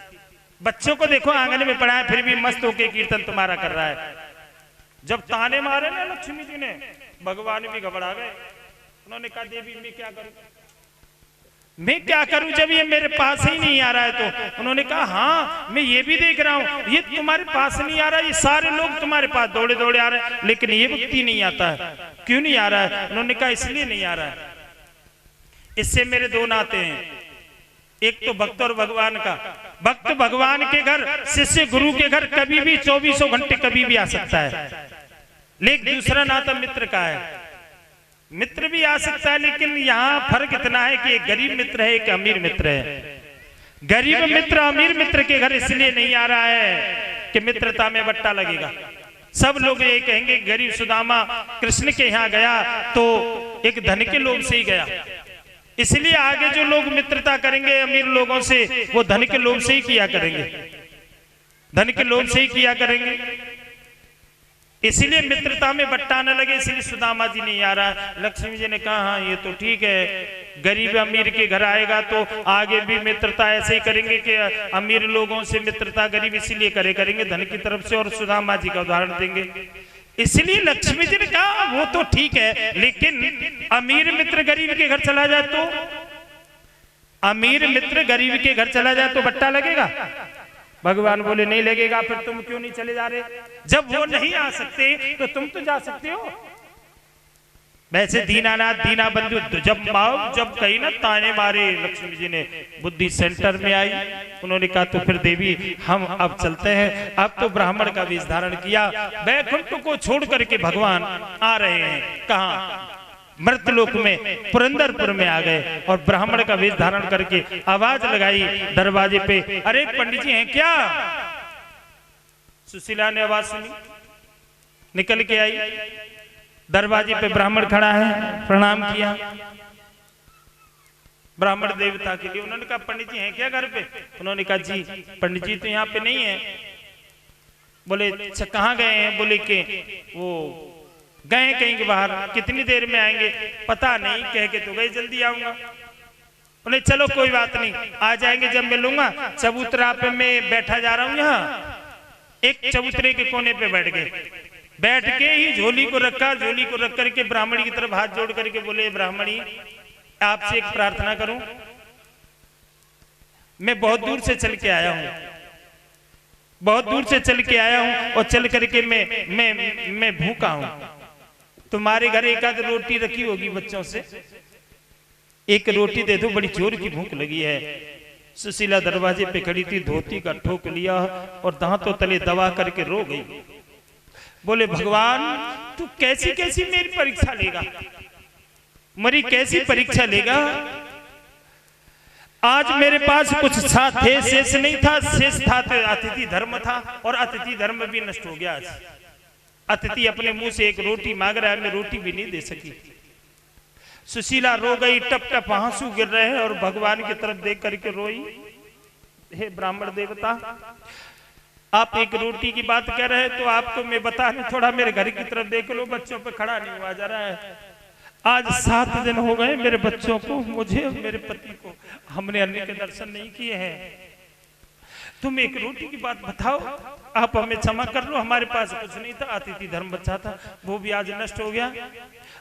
बच्चों को देखो आंगन में पड़ा है, फिर भी मस्त होकर कीर्तन तुम्हारा कर रहा है। जब ताने मारे ना लक्ष्मी जी ने, भगवान भी घबरा गए। उन्होंने कहा देवी मैं क्या करूं, मैं क्या करूं, जब ये मेरे पास ही नहीं आ रहा है तो। उन्होंने कहा हाँ मैं ये भी देख रहा हूं, ये तुम्हारे पास नहीं आ रहा, ये सारे लोग तुम्हारे पास दौड़े दौड़े आ रहे हैं, लेकिन ये व्यक्ति नहीं आता है। क्यों नहीं आ रहा है? उन्होंने कहा इसलिए नहीं आ रहा है, इससे मेरे 2 नाते हैं। एक तो भक्त और भगवान का। भक्त भगवान के घर, शिष्य गुरु के घर कभी भी 24 घंटे कभी भी आ सकता है। लेकिन दूसरा नाता मित्र का है। मित्र भी आ सकता है, लेकिन यहाँ फर्क इतना है कि एक गरीब मित्र है, एक अमीर मित्र है। गरीब मित्र अमीर मित्र के घर इसलिए नहीं आ रहा है कि मित्रता में बट्टा लगेगा। सब लोग ये कहेंगे गरीब सुदामा कृष्ण के यहाँ गया तो एक धन के लोभ से ही गया, इसलिए आगे जो लोग मित्रता करेंगे अमीर लोगों से, वो धन के लोभ से ही किया करेंगे, धन के लोभ से ही किया करेंगे। इसलिए मित्रता में बट्टा न लगे, इसलिए सुदामा जी नहीं आ रहा। लक्ष्मी जी ने कहा हाँ ये तो ठीक है, गरीब अमीर के घर आएगा तो आगे भी मित्रता ऐसे ही करेंगे कि अमीर लोगों से मित्रता गरीब इसीलिए करेंगे धन की तरफ से। और सुदामा जी का उदाहरण देंगे। इसलिए लक्ष्मी जी ने कहा वो तो ठीक है, लेकिन अमीर मित्र गरीब के घर चला जाए तो, अमीर मित्र गरीब के घर चला जाए तो बट्टा लगेगा। भगवान बोले नहीं लगेगा। फिर तुम क्यों नहीं चले जा रहे? जब वो नहीं आ सकते तो तुम तो जा सकते हो। वैसे दीनानाथ दीना बंधु जब कही ना ताने मारे, लक्ष्मी जी ने बुद्धि सेंटर में आई। उन्होंने कहा तो फिर देवी हम अब चलते हैं। अब तो ब्राह्मण का वेश धारण किया, वैकुंठ को छोड़ करके भगवान आ रहे हैं। कहाँ? मृतलोक में, पुरंदरपुर में आ गए और ब्राह्मण का वेश धारण करके आवाज लगाई दरवाजे पे, अरे पंडित जी हैं क्या? सुशीला ने आवाज सुनी, निकल के आई। दरवाजे पे ब्राह्मण खड़ा है, प्रणाम किया ब्राह्मण देवता के लिए। उन्होंने कहा पंडित जी हैं क्या घर पे? उन्होंने कहा जी पंडित जी तो यहाँ पे नहीं है। बोले अच्छा कहाँ गए हैं? बोले कि वो गए कहीं के बाहर, कितनी देर में आएंगे? पता नहीं, कह के तो गए जल्दी आऊंगा। बोले चलो कोई बात नहीं, आ जाएंगे जब मिलूंगा। चबूतरा पे मैं बैठा जा रहा हूँ, यहाँ एक चबूतरे के कोने पे बैठ गए। बैठ के ही झोली को रखा, झोली को रख करके ब्राह्मणी की तरफ हाथ जोड़ करके बोले ब्राह्मणी आपसे एक प्रार्थना करूं, मैं बहुत दूर से चल के आया हूं, बहुत दूर से चल के आया हूं और चल करके मैं भूखा हूं। तुम्हारे घर एक आध रोटी रखी होगी बच्चों से, एक रोटी दे दो, बड़ी जोर की भूख लगी है। सुशीला दरवाजे पे खड़ी थी, धोती का ठोक लिया और दांतों तले दबा करके रो गई। बोले भगवान तू कैसी कैसी मेरी परीक्षा लेगा, मेरी कैसी परीक्षा लेगा? आज मेरे पास कुछ साथ थे, शेष नहीं था, शेष था तो अतिथि धर्म था और अतिथि धर्म भी नष्ट हो गया। आज अतिथि अपने मुंह से एक रोटी मांग रहा है, मैं रोटी भी नहीं दे सकी। सुशीला रो गई, टप टप आंसू गिर रहे हैं और भगवान की तरफ देख करके रोई। हे ब्राह्मण देवता, आप एक रोटी की बात कह रहे हैं तो आपको मैं बता रहा, थोड़ा मेरे घर की तरफ देख लो, बच्चों पे खड़ा नहीं हुआ जा रहा है। आज 7 दिन हो गए मेरे बच्चों को, मुझे और मेरे पति को, हमने अन्न के दर्शन नहीं किए हैं। तुम एक रोटी की बात बताओ, आप हमें क्षमा कर लो, हमारे पास कुछ नहीं था, अतिथि धर्म बचा था, वो भी आज नष्ट हो गया।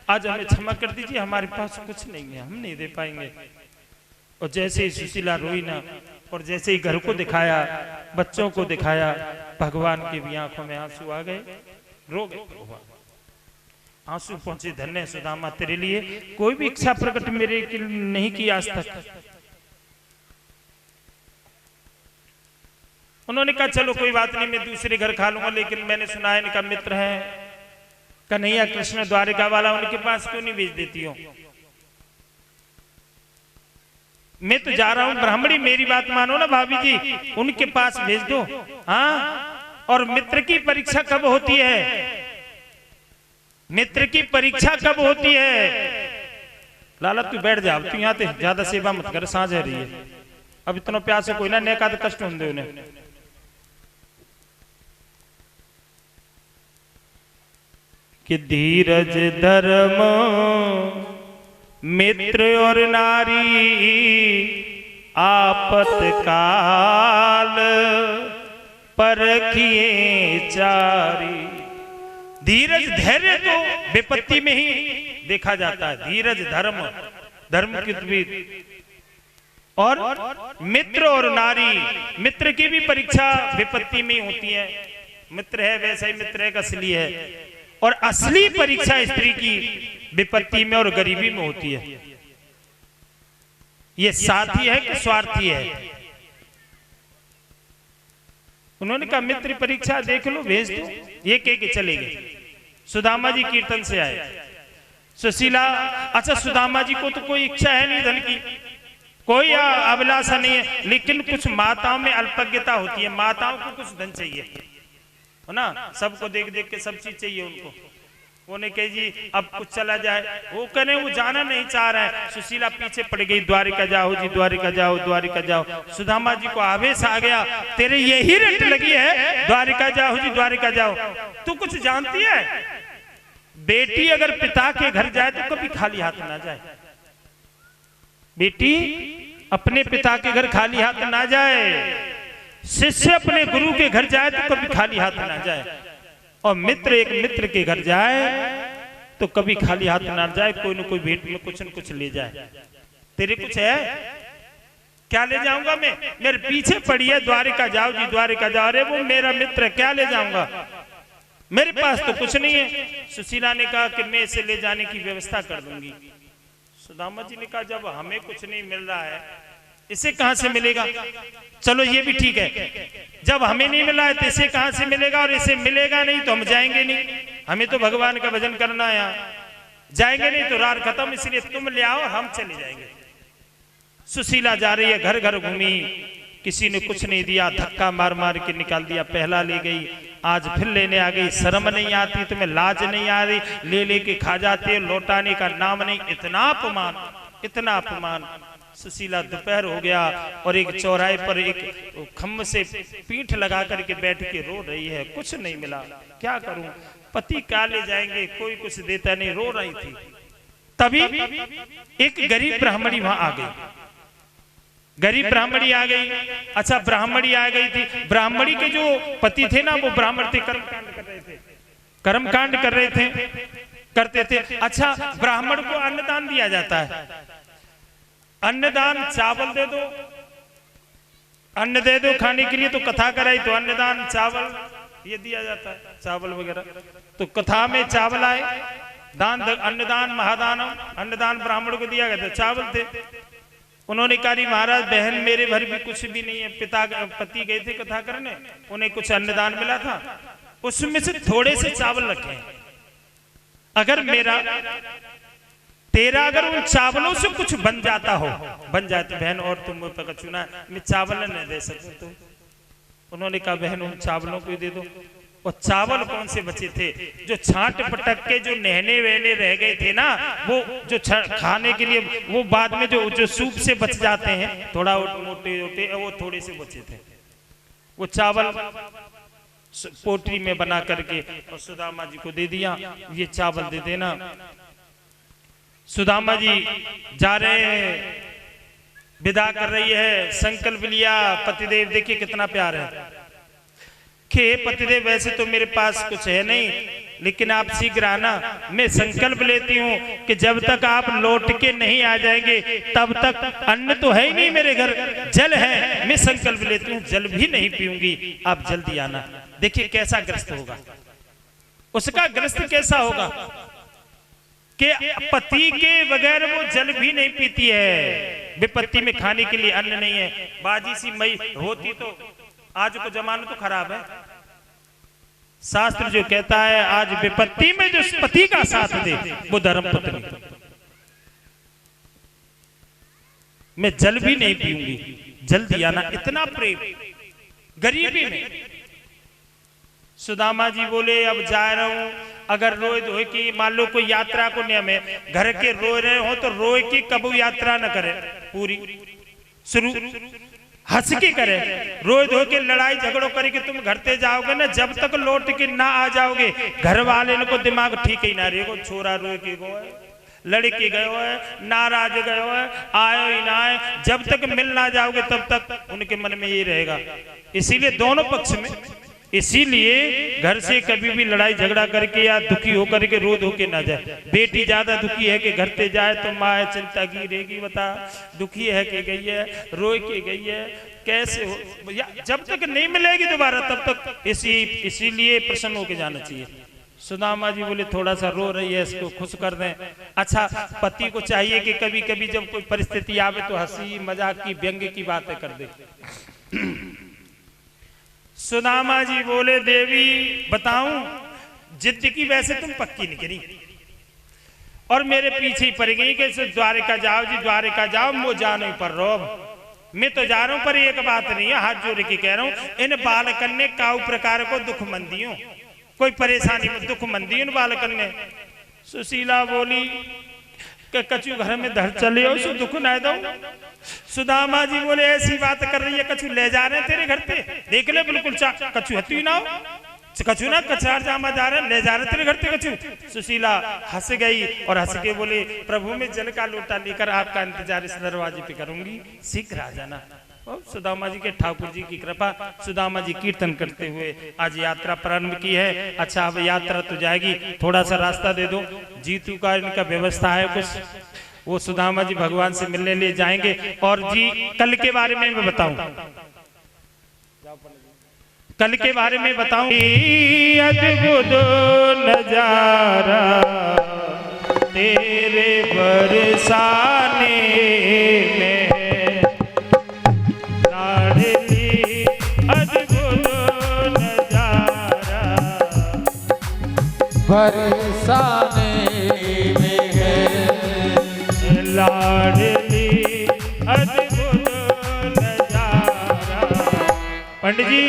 आज हमें क्षमा कर दीजिए, हमारे पास कुछ नहीं है, हम नहीं दे पाएंगे। और जैसे ही सुशीला रोई ना, और जैसे ही घर को दिखाया, बच्चों को दिखाया, भगवान की भी आंखों में आंसू आ गए, रो गए। आंसू पहुंचे, धन्य सुदामा तेरे लिए कोई भी इच्छा प्रकट मेरे नहीं की आज तक। उन्होंने कहा चलो कोई बात नहीं, मैं दूसरे घर खा लूंगा, लेकिन मैंने सुना है इनका मित्र है कन्हैया कृष्ण द्वारिका वाला, उनके पास क्यों नहीं भेज देती हो? मैं तो जा रहा हूं ब्राह्मणी, मेरी बात मानो ना भाभी जी, उनके पास भेज दो। हाँ, और मित्र की परीक्षा कब होती है? मित्र की परीक्षा कब होती है? लाला तू बैठ जा, तू यहाँ ते ज्यादा सेवा मत कर, सांझ है रही है, अब इतना प्यार से कोई ना नेका तो कष्ट होंगे उन्हें। कि धीरज धर्म मित्र और नारी आपतकाल परखिए चारी। धीरज धैर्य तो विपत्ति में ही देखा जाता है, धीरज धर्म, धर्म की भी, और मित्र और नारी, मित्र की भी परीक्षा विपत्ति में होती है। मित्र है वैसा ही मित्र है, असली है, और असली परीक्षा स्त्री की विपत्ति में और गरीबी में होती है। ये साथी है कि स्वार्थी है? उन्होंने कहा मित्र परीक्षा देख लो, भेज दो। ये कह के चले गए। सुदामा जी कीर्तन से आए। सुशीला, अच्छा सुदामा जी को तो कोई इच्छा है नहीं धन की, कोई अभिलाषा नहीं है, लेकिन कुछ माताओं में अल्पज्ञता होती है, माताओं को कुछ धन चाहिए है ना, सबको देख देख के सब चीज चाहिए उनको। वो ने कही जी अब कुछ चला जाए, वो कह वो जाना नहीं चाह रहा है। सुशीला पीछे पड़ गई, द्वारिका जाओ जी, द्वारिका जाओ, द्वारिका जाओ। सुदामा जी को आवेश आ गया, तेरे यही रट लगी है, द्वारिका जाओ जी, द्वारिका जाओ। तू कुछ जानती है? बेटी अगर पिता के घर जाए तो कभी खाली हाथ ना जाए। बेटी अपने पिता के घर खाली हाथ ना जाए, शिष्य अपने गुरु के घर जाए तो कभी खाली हाथ ना जाए, और मित्र एक मित्र के घर जाए तो कभी खाली हाथ ना जाए, कोई न कोई भेंट में कुछ न कुछ ले जाए। तेरे कुछ है? क्या ले जाऊंगा मैं? मेरे पीछे पड़ी है, द्वारिका जाओ जी, द्वारिका जाओ। अरे वो मेरा मित्र है, क्या ले जाऊंगा? मेरे पास तो कुछ नहीं है। सुशीला ने कहा कि मैं इसे ले जाने की व्यवस्था कर दूंगी। सुदामा जी ने कहा जब हमें कुछ नहीं मिल रहा है, इसे कहां से मिलेगा? चलो ये भी ठीक है, जब हमें नहीं मिला है तो इसे कहां से मिलेगा, और इसे मिलेगा नहीं तो हम जाएंगे नहीं। हमें तो भगवान का भजन करना है, यहाँ जाएंगे नहीं तो रात खत्म, इसलिए तुम ले आओ, हम चले जाएंगे। सुशीला जा रही है, घर घर घूमी, किसी ने कुछ नहीं दिया, धक्का मार मार के निकाल दिया। पहला ले गई, आज फिर लेने आ गई। शर्म नहीं आती तुम्हें, लाज नहीं आ रही? ले लेके खा जाते, लौटाने का नाम नहीं। इतना अपमान, इतना अपमान। सुशीला दोपहर हो गया और एक चौराहे पर एक खम्भ से पीठ लगा करके बैठ के रो रही है, कुछ नहीं मिला, क्या करूं? पति क्या ले जाएंगे, कोई कुछ देता नहीं, रो रही थी। तभी एक गरीब ब्राह्मणी वहां आ गई। गरीब ब्राह्मणी आ गई। अच्छा, ब्राह्मणी आ गई थी। ब्राह्मणी के जो पति थे ना, वो ब्राह्मण थे, कर्मकांड कर रहे थे, कर्मकांड कर रहे थे, करते थे। अच्छा, ब्राह्मण को अन्नदान दिया जाता है। अन्नदान, चावल दे दो, अन्न दे दो खाने के लिए, तो कथा कराई तो अन्नदान चावल ये दिया जाता है, चावल वगैरह। तो कथा में चावल आए, दान अन्नदान महादान, अन्नदान ब्राह्मण को दिया गया था, चावल थे। उन्होंने कहा महाराज बहन मेरे घर भी कुछ भी नहीं है, पति गए थे कथा करने, उन्हें कुछ अन्नदान मिला था, उसमें से थोड़े से चावल रखे हैं। अगर तेरा अगर उन चावलों से कुछ बन जाता हो, बन जाती बहन, और तुम पर चुना मैं चावल न दे सकूं तो? उन्होंने कहा बहन उन चावलों को दे दो। और चावल कौन से बचे थे? जो छांट पटक के जो नहने वहने रह गए थे ना, वो जो खाने के लिए, वो बाद में जो सूप से बच जाते हैं, थोड़ा मोटे मोटे, वो थोड़े से बचे थे। वो चावल पोटली में बना करके और सुदामा जी को दे दिया, ये चावल दे देना। सुदामा जी जा रहे हैं, विदा कर रही है, संकल्प लिया। पतिदेव देखिए कितना प्यार है कि पतिदेव वैसे तो मेरे पास कुछ है नहीं, लेकिन आप शीघ्र आना। मैं संकल्प लेती हूँ कि जब तक आप लौट के नहीं आ जाएंगे तब तक अन्न तो है ही नहीं मेरे घर, जल है। मैं संकल्प लेती हूँ जल भी नहीं पीऊंगी, आप जल्दी आना। देखिए कैसा ग्रस्त होगा, उसका ग्रस्त कैसा होगा। कि पति के बगैर वो जल भी नहीं पीती है। विपत्ति में खाने के लिए अन्न नहीं है। बाजी सी मई होती तो आज को जमाना तो खराब है। शास्त्र जो कहता है आज विपत्ति में जो पति का साथ दे वो धर्म पत्नी। मैं जल भी नहीं पीऊंगी, जल दिया ना, इतना प्रेम गरीबी में। सुदामा जी बोले अब जा रहा हूं, अगर रोए धोए की मान लो कोई यात्रा को नियम है, घर के रो रहे हो तो रोए की कबू यात्रा न करे, पूरी शुरू हंस के करे। रोए धोए के लड़ाई झगड़ों करके तुम घर ते जाओगे ना, जब तक लौट के ना आ जाओगे घर वाले को दिमाग ठीक ही ना रहेगा। छोरा रोए के गो है, लड़के गयो है, नाराज गयो है, आयो ही ना आए, जब तक मिल ना जाओगे तब तक उनके मन में ये रहेगा। इसीलिए दोनों पक्ष में, इसीलिए घर से कभी भी लड़ाई झगड़ा करके या दुखी होकर के रो धो के ना जाए। बेटी ज्यादा दुखी है कि घर पे जाए तो माँ चिंता की रहेगी, बता दुखी है कि गई है, रोए के गई है, कैसे हो, जब तक नहीं मिलेगी दोबारा तब तक इसीलिए प्रसन्न होके जाना चाहिए। सुदामा जी बोले थोड़ा सा रो रही है, इसको खुश कर दें। अच्छा, पति को चाहिए कि कभी कभी जब कोई परिस्थिति आवे तो हंसी मजाक की व्यंग्य की बातें कर दे। सुदामा जी बोले देवी बताऊं, जिद की वैसे तुम पक्की नहीं करी और मेरे पीछे ही पड़ गई कि द्वारिका जाओ जी, द्वारिका जाओ, वो जा नहीं पर रो। मैं तो जा रहा हूं, पर एक बात नहीं है, हाथ जोड़ के कह रहा हूं, इन बालकन ने काउ प्रकार को दुख मंदियों, कोई परेशानी में दुख मंदी उन बालकन ने। सुशीला बोली कि कछु घर में धर चले हो सो दुख ना दो। सुदामा जी बोले ऐसी बात कर रही है, कछु ले जा रहे हैं तेरे घर पे, देख ले बिल्कुल कछु है तू ना हो, कछु ना कछार जामा जा रहे ले जा रहे तेरे घर पे कछु। सुशीला हंस गई और हंस के बोले प्रभु मैं जल का लोटा लेकर आपका इंतजार इस दरवाजे पे करूंगी, शीघ्र आ जाना। सुदामा जी के ठाकुर जी की कृपा, सुदामा जी कीर्तन करते हुए आज यात्रा प्रारंभ की है। अच्छा अब यात्रा तो जाएगी, थोड़ा सा रास्ता दे दो, जीतू का इनका व्यवस्था है कुछ, वो सुदामा जी भगवान से मिलने ले जाएंगे। और जी कल के बारे में मैं बताऊं, कल के बारे में बताऊं, अद्भुत नजारा तेरे बरसाने में, बरसाने में है लाडली अद्भुत नजारा। पंडित जी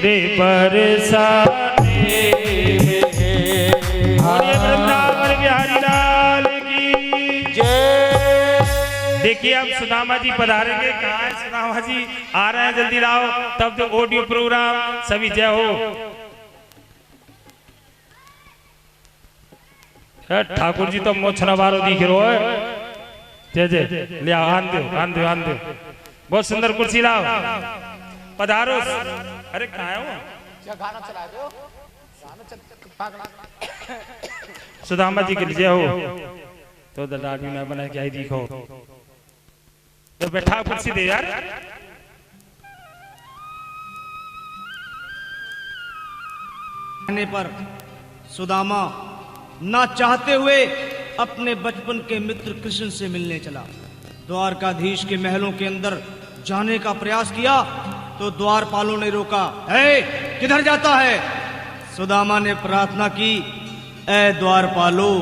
रे बरसाने में है, वृंदावन बिहारी लाल की जय। देखिए अब सुदामा जी पधारेंगे, कहाँ है सुदामा जी, आ रहे हैं, जल्दी लाओ, तब तो ऑडियो प्रोग्राम सभी जय हो। ठाकुर जी तो मोछना बारो दिख रो है, जय जय ले आन दो, बहुत सुंदर कुर्सी लाओ, पधारो। अरे कहाँ हो, गाना चला दो, सुदामा जी के लिए हो तो दाढ़ी में बना क्या ही दिखो, तो बैठा कुर्सी दे यार। पर सुदामा ना चाहते हुए अपने बचपन के मित्र कृष्ण से मिलने चला। द्वारकाधीश के महलों के अंदर जाने का प्रयास किया तो द्वारपालों ने रोका। किधर जाता है? सुदामा ने प्रार्थना की, ऐ द्वारपालो,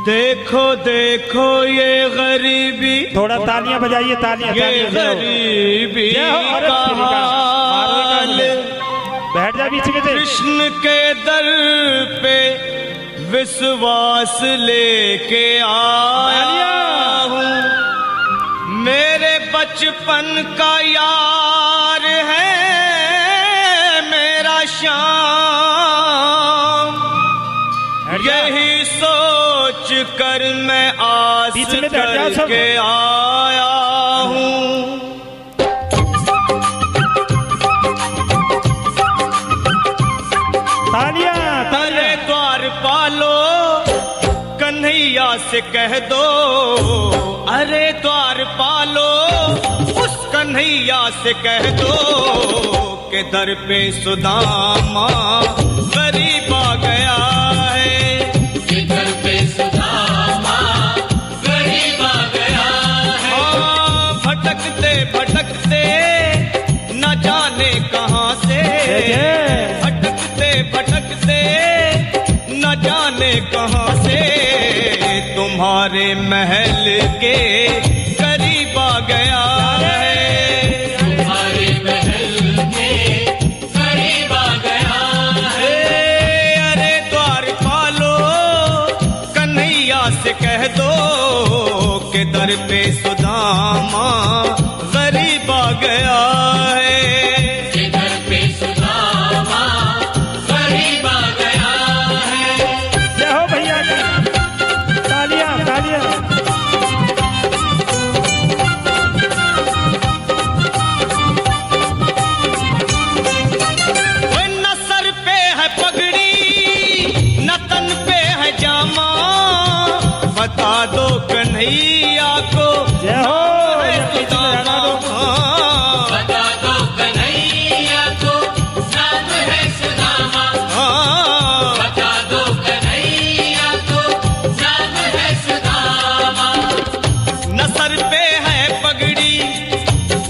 देखो देखो ये गरीबी, थोड़ा तालियां बजाइए, तालियां, ये गरीबी का हाल, बैठ जा बीच में। कृष्ण के दर पे विश्वास लेके आया हूँ, मेरे बचपन का यार है मेरा श्याम, यही सोच कर मैं आस करके आया हूँ। अरे द्वारपालो कन्हैया से कह दो, अरे द्वारपालो उस कन्हैया से कह दो के दर पे सुदामा गरीब आ गया है, के दर पे सुदामा गरीब आ गया है। हाँ, भटकते भटकते न जाने कहाँ से, भटकते भटकते न जाने कहाँ से तुम्हारे महल के करीब आ गया है, तुम्हारे महल के करीब आ गया है। अरे द्वारपालो कन्हैया से कह दो के दर पे सुदामा गरीब आ गया है, के दर पे सुदामा गरीब आ गया है। जय हो भैया की तालियां तालियां। न सर पे है पगड़ी न तन पे है जामा, बता दो कन्हैया को जय हो है सुदामा। बता दो कन्हैया को नाम है सुदामा, हाँ, बता दो कन्हैया को नाम है सुदामा। न सर पे है पगड़ी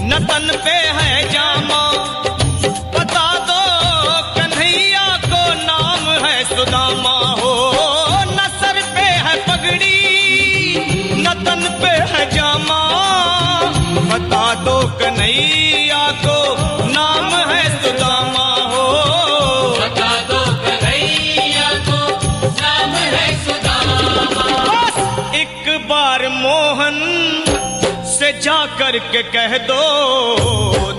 न तन पे है जामा, बता दो कन्हैया को नाम है सुदामा हो। न सर पे है पगड़ी न तन पे है जामा, बता दो कन्हैया को नाम है सुदामा हो। बता दो कन्हैया को नाम है सुदामा। बस एक बार मोहन से जा कर के कह दो,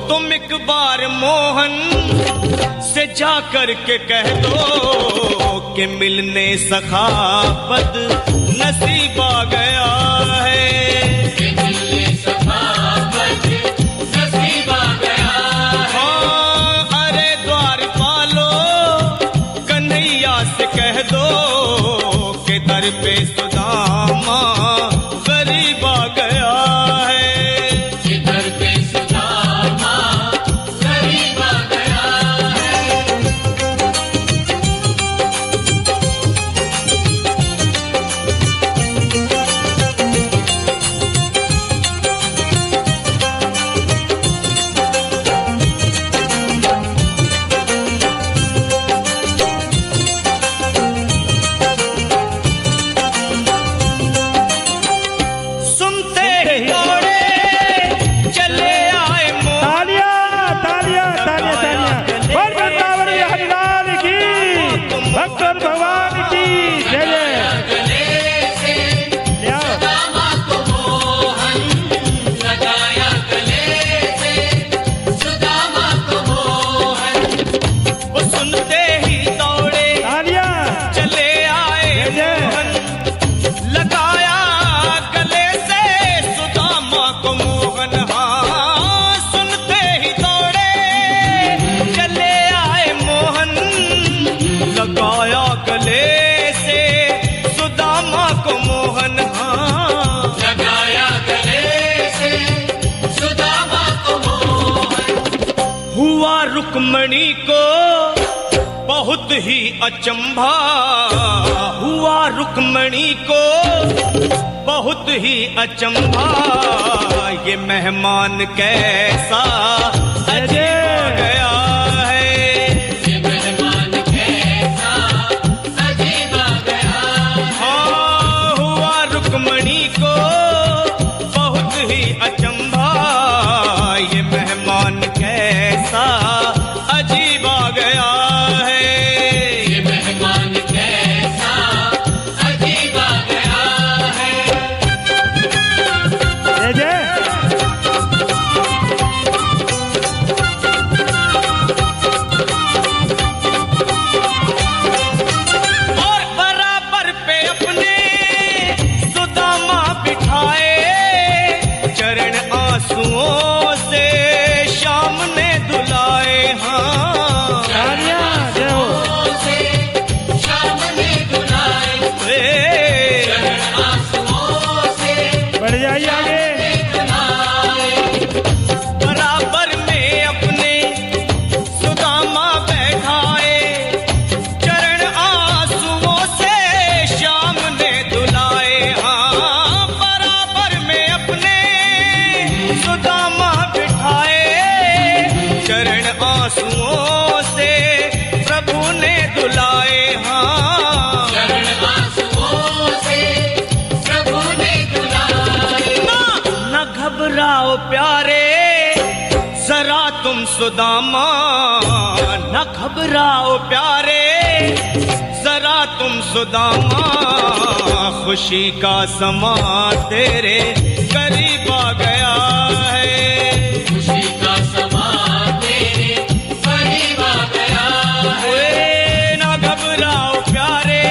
तुम एक बार मोहन से जा कर के कह दो कि मिलने सखावत नसीब आ गया है, के दिल सखावत नसीब आ गया है। हाँ, अरे द्वारपालो कन्हैया से कह दो के दर पे सुदामा गरीब आ गया है, के दर पे सुदामा गरीब आ गया है। सुनते ही दौड़े चले आए मोहन, तालियां तालियां तालियां तालियां। बोल वृंदावन बिहारी लाल की, भक्त और भगवान की जय जय। गले से ले आओ। सुदामा को मोहन लगाया, गले से सुदामा को मोहन। वो सुनते ही दौड़े तालियां। चले आए जय जय। मोहन, लगाया गले से सुदामा को मोहन। हाँ, सुनते ही दौड़े चले आए मोहन, लगाया गले से सुदामा को मोहन। हाँ, लगाया गले से सुदामा को मोहन। हुआ रुक्मणी को बहुत ही अचंभा, हुआ रुक्मणी को बहुत ही अचंभा, ये मेहमान कैसा अजीब आ गया है, ये मेहमान कैसा अजीब आ गया है। हाँ, हुआ रुक्मणी को बहुत ही अचंभा, ये मेहमान कैसा अजीब आ गया है, ये मेहमान कैसा अजीब आ गया है। जय जय। और बराबर पे अपने सुदामा बिठाए, चरण आंसुओं से शाम ने धुलाए। आंसुओं से प्रभु ने धुलाए, हाँ चरण आंसुओं से प्रभु ने धुलाए। न घबराओ प्यारे जरा तुम सुदामा, न घबराओ प्यारे जरा तुम सुदामा, खुशी का समा तेरे करीब आ गया है, खुशी का समा तेरे करीब आ गया है। न घबराओ प्यारे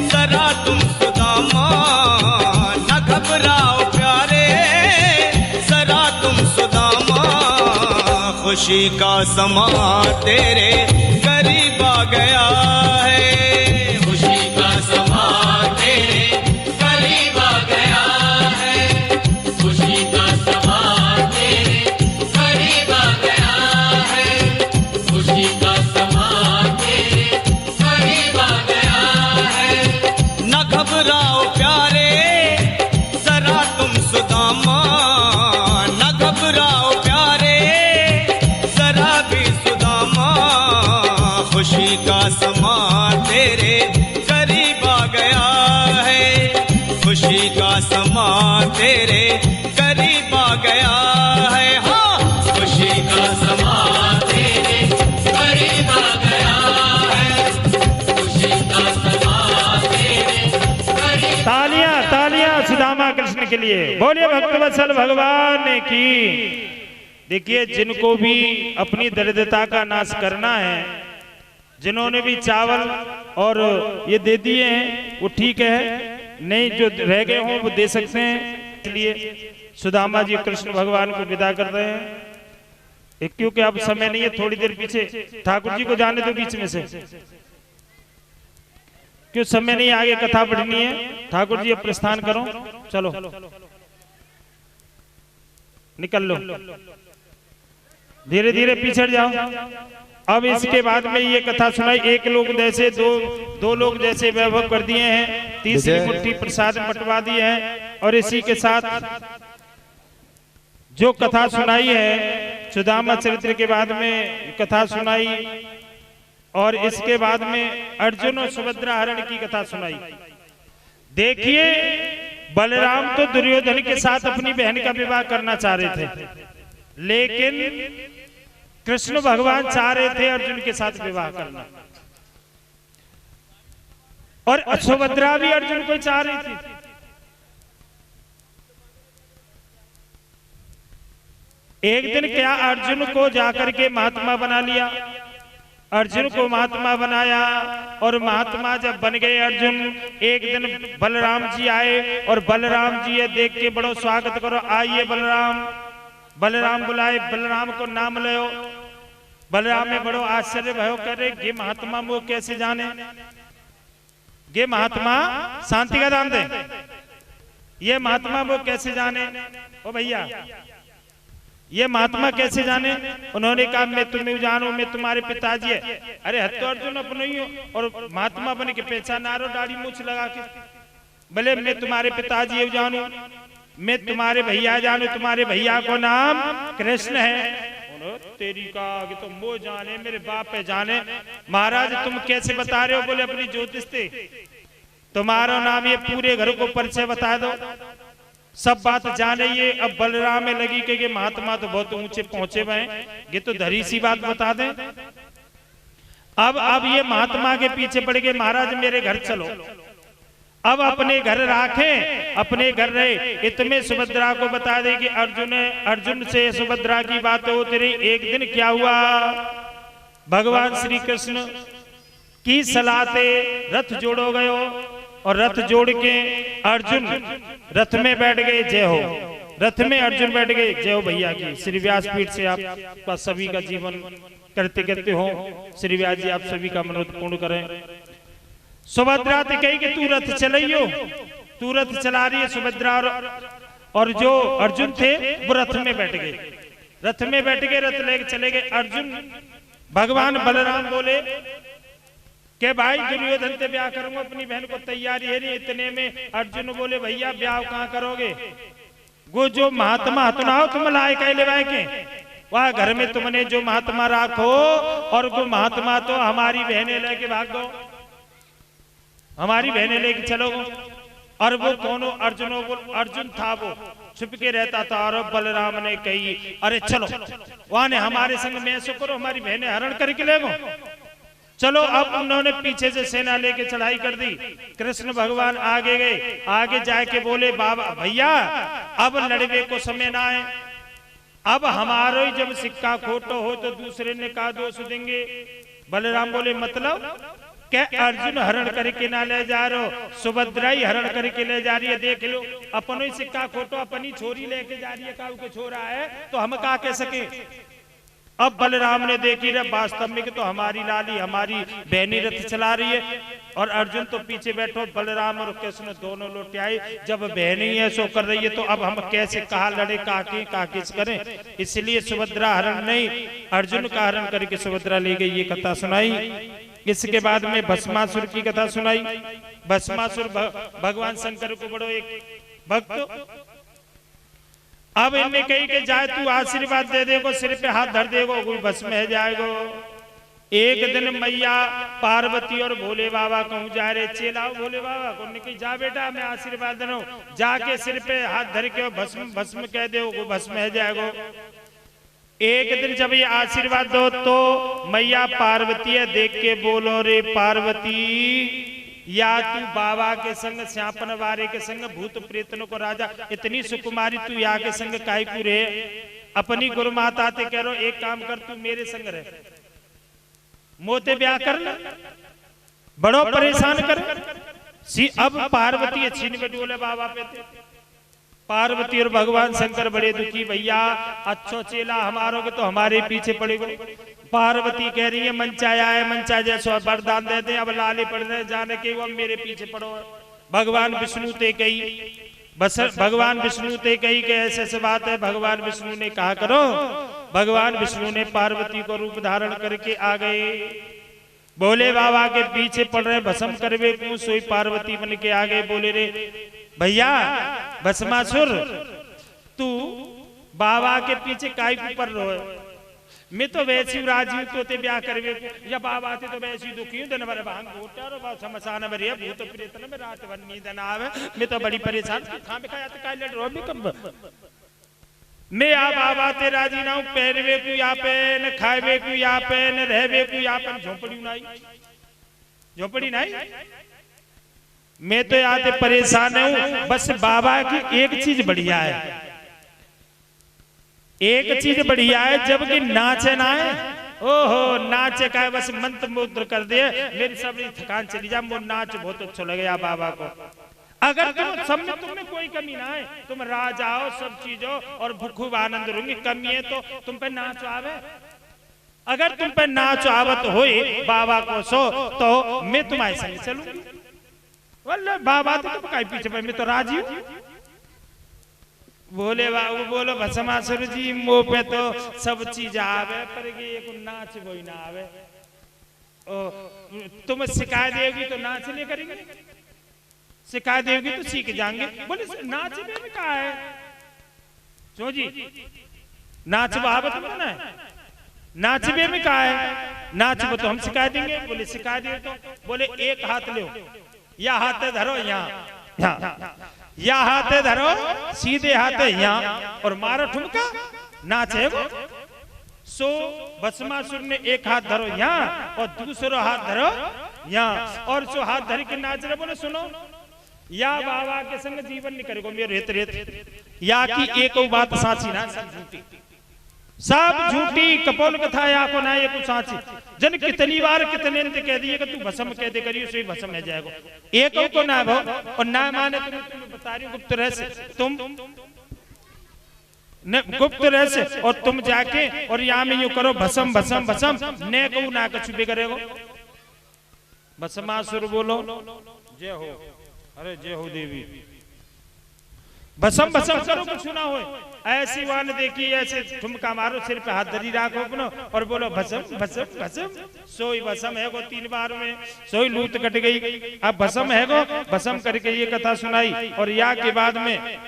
जरा तुम सुदामा, न घबराओ प्यारे जरा तुम सुदामा, खुशी का समा तेरे करीब आ गया है, खुशी का समा तेरे करीब आ गया है, खुशी का समा तेरे करीब आ गया है, खुशी का समा तेरे करीब आ गया है। न घबराओ प्यारे जरा तुम सुदामा, न घबराओ प्यारे जरा भी सुदामा, खुशी का समा तेरे करीब आ गया है, खुशी का समा तेरे करीब आ गया है, हाँ खुशी का समा तेरे करीब आ गया है, खुशी का समा तेरे करीब। तालियां तालियां सुदामा कृष्ण के लिए, बोलिए भक्तवत्सल भगवान की। देखिए, जिनको भी अपनी दरिद्रता का नाश करना है, जिन्होंने भी चावल और ये दे दिए हैं वो ठीक है, नहीं जो रह गए हों वो दे सकते हैं। इसलिए सुदामा जी कृष्ण भगवान को विदा कर रहे हैं, क्योंकि अब समय नहीं है, थोड़ी देर पीछे ठाकुर जी को जाने दो बीच में से, क्यों समय नहीं, आगे कथा पढ़नी है। ठाकुर जी अब प्रस्थान करो, चलो निकल लो, धीरे धीरे पीछे जाओ। अब इसके बाद में ये कथा सुनाई, एक लोग जैसे दो लोग जैसे वैभव कर दिए हैं, तीसरी मुट्ठी प्रसाद बंटवा दिए हैं, और इसी के साथ जो कथा सुनाई है सुदामा चरित्र के बाद में कथा सुनाई, और इसके बाद में अर्जुन और सुभद्रा हरण की कथा सुनाई। देखिए, बलराम तो दुर्योधन के साथ अपनी बहन का विवाह करना चाह रहे थे, लेकिन कृष्ण भगवान चाह रहे थे अर्जुन के साथ विवाह करना, और सुभद्रा भी अर्जुन को चाह रही थी। एक दिन क्या अर्जुन को जाकर के महात्मा बना लिया, अर्जुन को महात्मा बनाया, और महात्मा जब बन गए अर्जुन, एक दिन बलराम जी आए, और बलराम जी ये देख के बड़ो स्वागत करो, आइए बलराम। बलराम बुलाए, बलराम को नाम लो। बलराम में बड़ो आश्चर्य भयो, कह रहे गे महात्मा वो कैसे जाने, गे महात्मा शांति का दान दे, ये महात्मा वो कैसे जाने, ओ भैया ये महात्मा कैसे जाने। उन्होंने कहा मैं तुम्हें जानू, मैं तुम्हारे पिताजी है। अरे हत्तो अर्जुन अपनो ही हो, और महात्मा बन के पहचान आ रहा, दाढ़ी मूछ लगा के, भले मैं तुम्हारे पिताजी जानू, मैं तुम्हारे भैया जानू, तुम्हारे भैया को नाम कृष्ण है। तेरी का कि तुम वो जाने, मेरे बाप पे जाने। महाराज तुम कैसे बता रहे हो, बोले अपनी ज्योतिष से तुम्हारा नाम, ये पूरे घर को परिचय बता दो, सब बात जाने। ये अब बलराम में लगी कि महात्मा तो बहुत ऊंचे पहुंचे हुए हैं, ये तो धरी सी बात बता दें। अब ये महात्मा के पीछे पड़ गए, महाराज मेरे घर चलो। अब अपने घर राखें, अपने घर रहे, इतने सुभद्रा को बता दे कि अर्जुन से सुभद्रा की बात होती रही। एक दिन क्या हुआ, भगवान श्री कृष्ण की सलाह से रथ जोड़ो गयो, और रथ जोड़ के अर्जुन रथ में बैठ गए। जय हो, रथ में अर्जुन बैठ गए। जय हो भैया की। श्री व्यासपीठ से आपका सभी का जीवन करते करते हो, श्री व्यास जी आप सभी का मनोरथ पूर्ण करें। सुभद्रा तो कही कि तू रथ चलाइयो, तू रथ चला रही है सुभद्रा, और जो अर्जुन थे वो रथ में बैठ गए। रथ में बैठ गए, रथ लेके चले गए। अर्जुन भगवान बलराम बोले के भाई दुर्योधन से ब्याह करूंगा, अपनी बहन को तैयारी है नहीं। इतने में अर्जुन बोले भैया ब्याह कहाँ करोगे, वो जो महात्मा हतुनाओ तुम लाए कह ले के, वह घर में तुमने जो महात्मा राखो और वो महात्मा तो हमारी बहनें लेके भाग दो, हमारी बहनें लेके चलो। और वो कौनो अर्जुन था, वो छुप के रहता था। और बलराम ने कही अरे चलो वहां ने हमारे संग में ऐसा करो, हमारी बहनें हरण करके ले गो। चलो अब उन्होंने पीछे से सेना लेके चढ़ाई कर दी। कृष्ण भगवान आगे गए, आगे जाके बोले बाबा भैया अब लड़वे को समय ना है, अब हमारो ही जब सिक्का खोटो हो तो दूसरे ने का दोष देंगे। बलराम बोले मतलब क्या अर्जुन हरण करके ना ले जा रहे हो, सुभद्रा ही हरण करके ले जा रही है, देख लो अपनो ही सिक्का खोटो, अपनी छोरी लेके जा रही है, काऊ के छोरा है तो हम का कह सके। अब बलराम ने देखी रे वास्तव में कि तो हमारी लाली हमारी बहनी रथ चला रही है और अर्जुन तो पीछे बैठो। बलराम और कृष्ण दोनों लौट आए। जब बहनी ऐसो कर रही है तो अब हम कैसे कहा लड़े, काकिस करें। इसलिए सुभद्रा हरण नहीं, अर्जुन का हरण करके सुभद्रा ले गई। ये कथा सुनाई। इसके बाद में भस्मासुर की कथा सुनाई। भस्मासुर भगवान शंकर को बड़ो एक भक्त। अब इनने कही कि जाए तू आशीर्वाद दे देगो, सिर पे हाथ धर देगो, कोई भस्म है जाएगो। एक दिन मैया पार्वती और भोले बाबा कहूँ जा रहे, चेलाओ भोले बाबा को निकल जा बेटा मैं आशीर्वाद दे रहा हूँ, जाके सिर पे हाथ धर के भस्म कह दे, वो भस्म है जाएगो। एक दिन जब ये आशीर्वाद दो तो मैया पार्वती देख के बोलो रे पार्वती या तू बाबा के संग श्यापन वारे के संग भूत प्रेतनों को राजा, इतनी सुकुमारी तू या के संग काहे को रे। अपनी गुरु माता ते कह रो एक काम कर तू मेरे संग रह, मोते ब्याह कर ले, बड़ो परेशान कर। अब पार्वती छीन के डोले बाबा पे थे। पार्वती और भगवान शंकर बड़े दुखी, भैया अच्छो चेला हमारो के तो हमारे पीछे पड़ेगो। पार्वती कह रही है मंचाया है, मंचा जैसो वरदान दे दे, अब लाले पड़ने जाने के वो मेरे पीछे पड़ो। भगवान विष्णु ते कही, भगवान विष्णु ते कही कि ऐसे ऐसे बात है। भगवान विष्णु ने कहा करो। भगवान विष्णु ने पार्वती को रूप धारण करके आ गए। भोले बाबा के पीछे पड़ रहे भस्म करवे को, सोई पार्वती बन के आ गए। बोले रे भैया भस्मासुर तू बाबा के पीछे काय ऊपर रो, मैं तो वैसी राजी हूं तो ब्याह करवे या बाबा थे तो वैसी दुखी हूं। दिन भर भांग घोटा और शमशान भरी भूत प्रेतन में रात भर नींद ना आवे, मैं तो बड़ी परेशान खा में खाया तो काय लड़ रो मैं कब मैं आ बाबा ते राजी ना हूं। पहनवे को या पेन, खावे को या पेन, रहवे को या पेन, झोपड़ी नहीं, झोपड़ी नहीं, मैं तो यहाँ परेशान हूं। बस बाबा की एक चीज बढ़िया है, एक चीज बढ़िया है, जबकि नाचे ना है। ओहो नाचे का है, बस मंत्र मुद्र कर दे मेरी सब थकान चली जा। वो नाच बहुत अच्छा लगे बाबा को। अगर तुम सब में तुम में कोई कमी ना है, तुम राजा हो सब चीजों और खूब आनंद रूंगी, कमी है तो तुम पे नाच आवे। अगर तुम पे नाच आवत हो बाबा को सो तो मैं तुम्हारे संग चलूंगी। वल्लभ बाबा तो तुम काय पीछे, मैं तो राजी हूं। बोले बाबू बोलो भस्मासुर जी मुंह पे तो सब चीज आवे पर एक नाच वही ना आवे। तुम सिखा देगी तो नाच ले करेंगे, सिखा देगी तो सीख जाएंगे। बोले नाच में कहा है जो जी नाच बहावत में ना है, नाच में कहा है नाच वो तो हम सिखा देंगे। बोले सिखा दे तो बोले एक हाथ लो, या हाथ धरो यहाँ, या हाथ धरो सीधे हाथ यहाँ और मारो ठुमका, नाचे वो। सो भस्मासुर ने एक हाथ धरो यहाँ और दूसरा हाथ धरो यहाँ और सो हाथ धर के नाच रहे। बोले सुनो या बाबा के संग जीवन नहीं करेगो मेरे रेत रेत, या की एक बात साची ना सब झूठी, सब झूठी कपोल कथा या को ना ये कुछ साची। जन कितनी बार कितने ने कह दिए कि तू भस्म कह दे करियो सो भस्म है जाएगा, एक को ना भो और ना माने। तुम्हें बता रही हूँ गुप्त रहस्य, तुम गुप्त रहस्य और तुम जाके और यहाँ में यूं करो भस्म भस्म भस्म ने को ना कुछ भी करेगो। भस्मासुर बोलो जय हो, अरे जय हो देवी। भस्म भस्म करो कुछ ना हो, ऐसी वान देखी ऐसे ठुमका मारो, सिर पे हाथ धरी राखो अपनो और बोलो भस्म भस्म भस्म। सोई भस्म है गो 3 बार में सोई लूट कट गई। अब भस्म है गो भस्म करके ये कथा सुनाई। और या के बाद में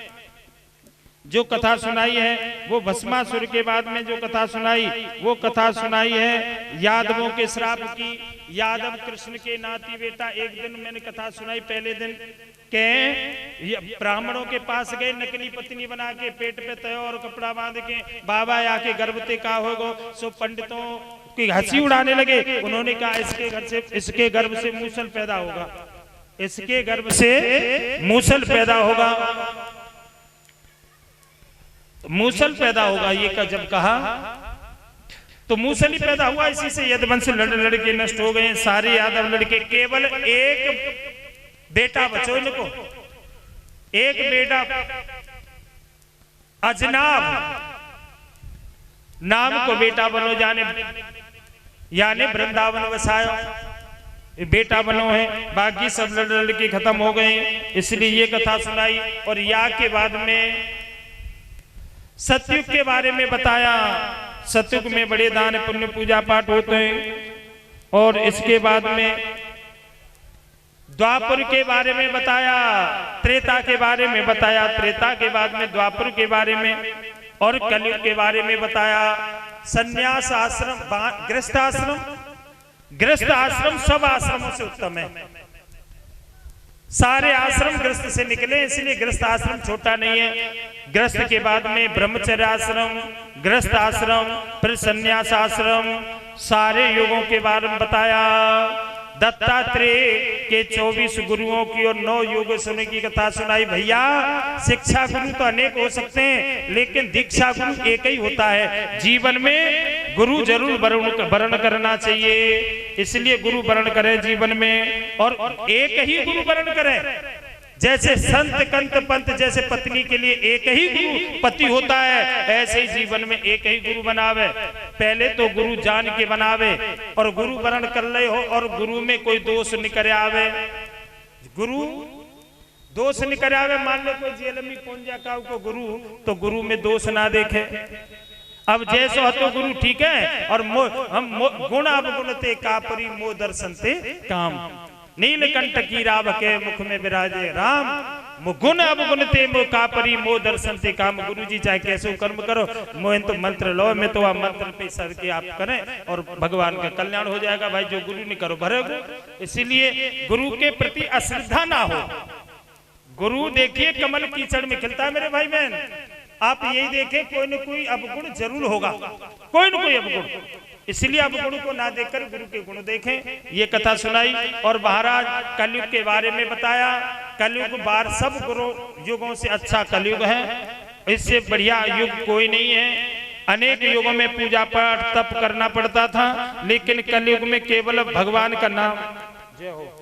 जो कथा सुनाई है वो भस्मासुर के बाद में जो कथा सुनाई वो कथा सुनाई है यादवों के श्राप की। यादव कृष्ण के नाती बेटा, एक दिन मैंने कथा सुनाई पहले दिन के ब्राह्मणों के पास गए, नकली पत्नी बना के पेट पे तय और कपड़ा बांध के बाबा आके गर्भवती का होगो। सो पंडितों की हंसी उड़ाने लगे। उन्होंने कहा इसके गर्भ से मूसल पैदा होगा, इसके गर्भ से मूसल पैदा होगा, मूसल पैदा होगा। ये का जब कहा तो मूसल ही पैदा हुआ। इसी से यदवंश लड़के नष्ट हो गए, सारे यादव लड़के। केवल एक बेटा बचो इनको, एक बेटा अजनाब नाम को बेटा बनो, यानी वृंदावन बसायो बेटा बनो है। बाकी सब लड़के खत्म हो गए, इसलिए ये कथा सुनाई। और या के बाद में सतयुग के बारे में बताया। सतयुग में बड़े दान पुण्य पूजा पाठ होते हैं। और इसके बाद में द्वापर के बारे में बताया, त्रेता के बारे में बताया, त्रेता के बाद में द्वापर के बारे में, और कलयुग के बारे में बताया। संन्यास आश्रम, गृहस्थ आश्रम, गृहस्थ आश्रम सब आश्रमों से उत्तम है। सारे आश्रम गृहस्थ से निकले, इसलिए गृहस्थ आश्रम छोटा नहीं है। गृहस्थ के बाद में ब्रह्मचर्य आश्रम, गृहस्थ आश्रम, फिर संन्यास आश्रम, सारे युगों के बारे में बताया। दत्तात्रेय के 24 गुरुओं की और 9 युग सुनने की कथा सुनाई। भैया शिक्षा गुरु तो अनेक हो सकते हैं, लेकिन दीक्षा गुरु एक ही होता है। जीवन में गुरु जरूर वर्ण करना चाहिए, इसलिए गुरु वर्ण करें जीवन में, और एक ही गुरु वर्ण करें। जैसे संत कंत पंत जैसे पत्नी के लिए एक ही गुरु पति होता है, ऐसे ही जीवन में एक ही गुरु बनावे। पहले तो गुरु जान के बनावे और गुरु वर्ण कर ले हो, और गुरु में कोई दोष निकल आवे। गुरु दोष निकल आवे, मान लो कोई जेल में पहुंच जा काऊ को गुरु, तो गुरु में दोष ना देखे। अब जैसे हो तो गुरु ठीक है, और हम गुण अवगुणते कापरी मो दर्शन ते काम। नीलकंठ की राव के मुख में विराजे राम, गुण अवगुणते मो कापरी मो दर्शन ते काम। गुरु जी चाहे कैसे कर्म करो, मोहन तो मंत्र लो, मैं तो मंत्र पे सर के आप करें और भगवान का कल्याण हो जाएगा। भाई जो गुरु नहीं करो भरे। इसलिए गुरु के प्रति अश्रद्धा ना हो। गुरु देखिए कमल कीचड़ में खिलता है मेरे भाई बहन, आप यही देखें कोई न कोई अवगुण जरूर होगा, कोई न कोई अवगुण। इसलिए अवगुण को ना देखकर गुरु के गुण देखें। ये कथा सुनाई। और महाराज कलयुग के बारे में बताया। कलयुग बार सब गुरु युगों से अच्छा कलयुग है, इससे बढ़िया युग कोई नहीं है। अनेक युगों में पूजा पाठ तप करना पड़ता था, लेकिन कलयुग में केवल भगवान का नाम, जय हो,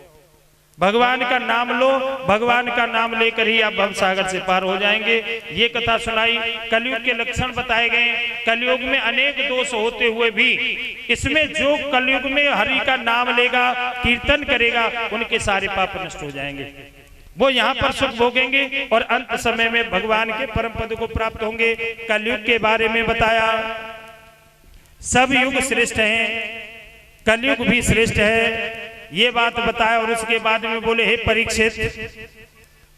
भगवान का नाम लो। भगवान का नाम लेकर ही आप भवसागर से पार हो जाएंगे। ये कथा सुनाई। कलयुग के लक्षण बताए गए। कलयुग में अनेक दोष होते हुए भी इसमें जो कलयुग में हरि का नाम लेगा, कीर्तन करेगा, उनके सारे पाप नष्ट हो जाएंगे। वो यहाँ पर सुख भोगेंगे और अंत समय में भगवान के परम पद को प्राप्त होंगे। कलयुग के बारे में बताया। सब युग श्रेष्ठ हैं, कलयुग भी श्रेष्ठ है, ये बात बताया। और उसके बाद में बोले, हे परीक्षित,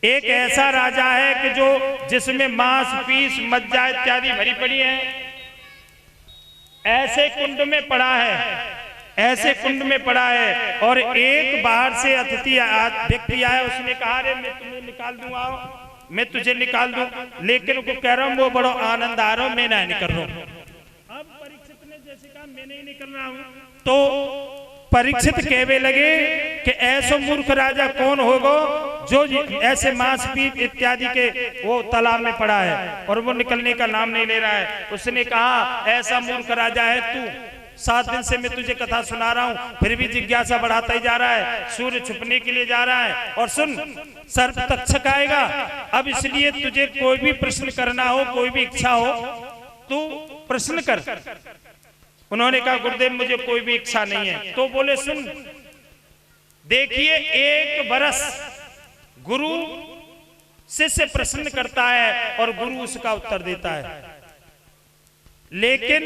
एक ऐसा राजा है कि जो जिसमें मांस पीस मज्जा इत्यादि भरी पड़ी है, ऐसे कुंड में पड़ा है, ऐसे कुंड में पड़ा है। और एक बाहर से अतिथि व्यक्ति आया, उसने कहा, अरे मैं तुम्हें निकाल दूं, आओ मैं तुझे निकाल दूं, लेकिन वो कह रहा हूं वो बड़ा आनंद आ रहा हूं, मैं नहीं निकल रहा हूं। अब परीक्षित ने जैसे कहा मैं नहीं निकल रहा हूं, तो परीक्षित कहवे लगे कि ऐसा मूर्ख राजा कौन होगा जो ऐसे मांस पीप इत्यादि के वो तालाब में पड़ा है और वो निकलने का नाम नहीं ले रहा है। उसने कहा, ऐसा मूर्ख राजा है तू। 7 दिन से मैं तुझे कथा सुना रहा हूं, फिर भी जिज्ञासा बढ़ाता ही जा रहा है। सूर्य छुपने के लिए जा रहा है। और सुन, सर्प तक्षक आएगा। अब इसलिए तुझे कोई भी प्रश्न करना हो, कोई भी इच्छा हो, तू प्रश्न कर। उन्होंने कहा, गुरुदेव मुझे कोई भी इच्छा नहीं है। तो बोले, सुन, देखिए 1 बरस गुरु शिष्य प्रश्न करता है और गुरु उसका उत्तर देता है, लेकिन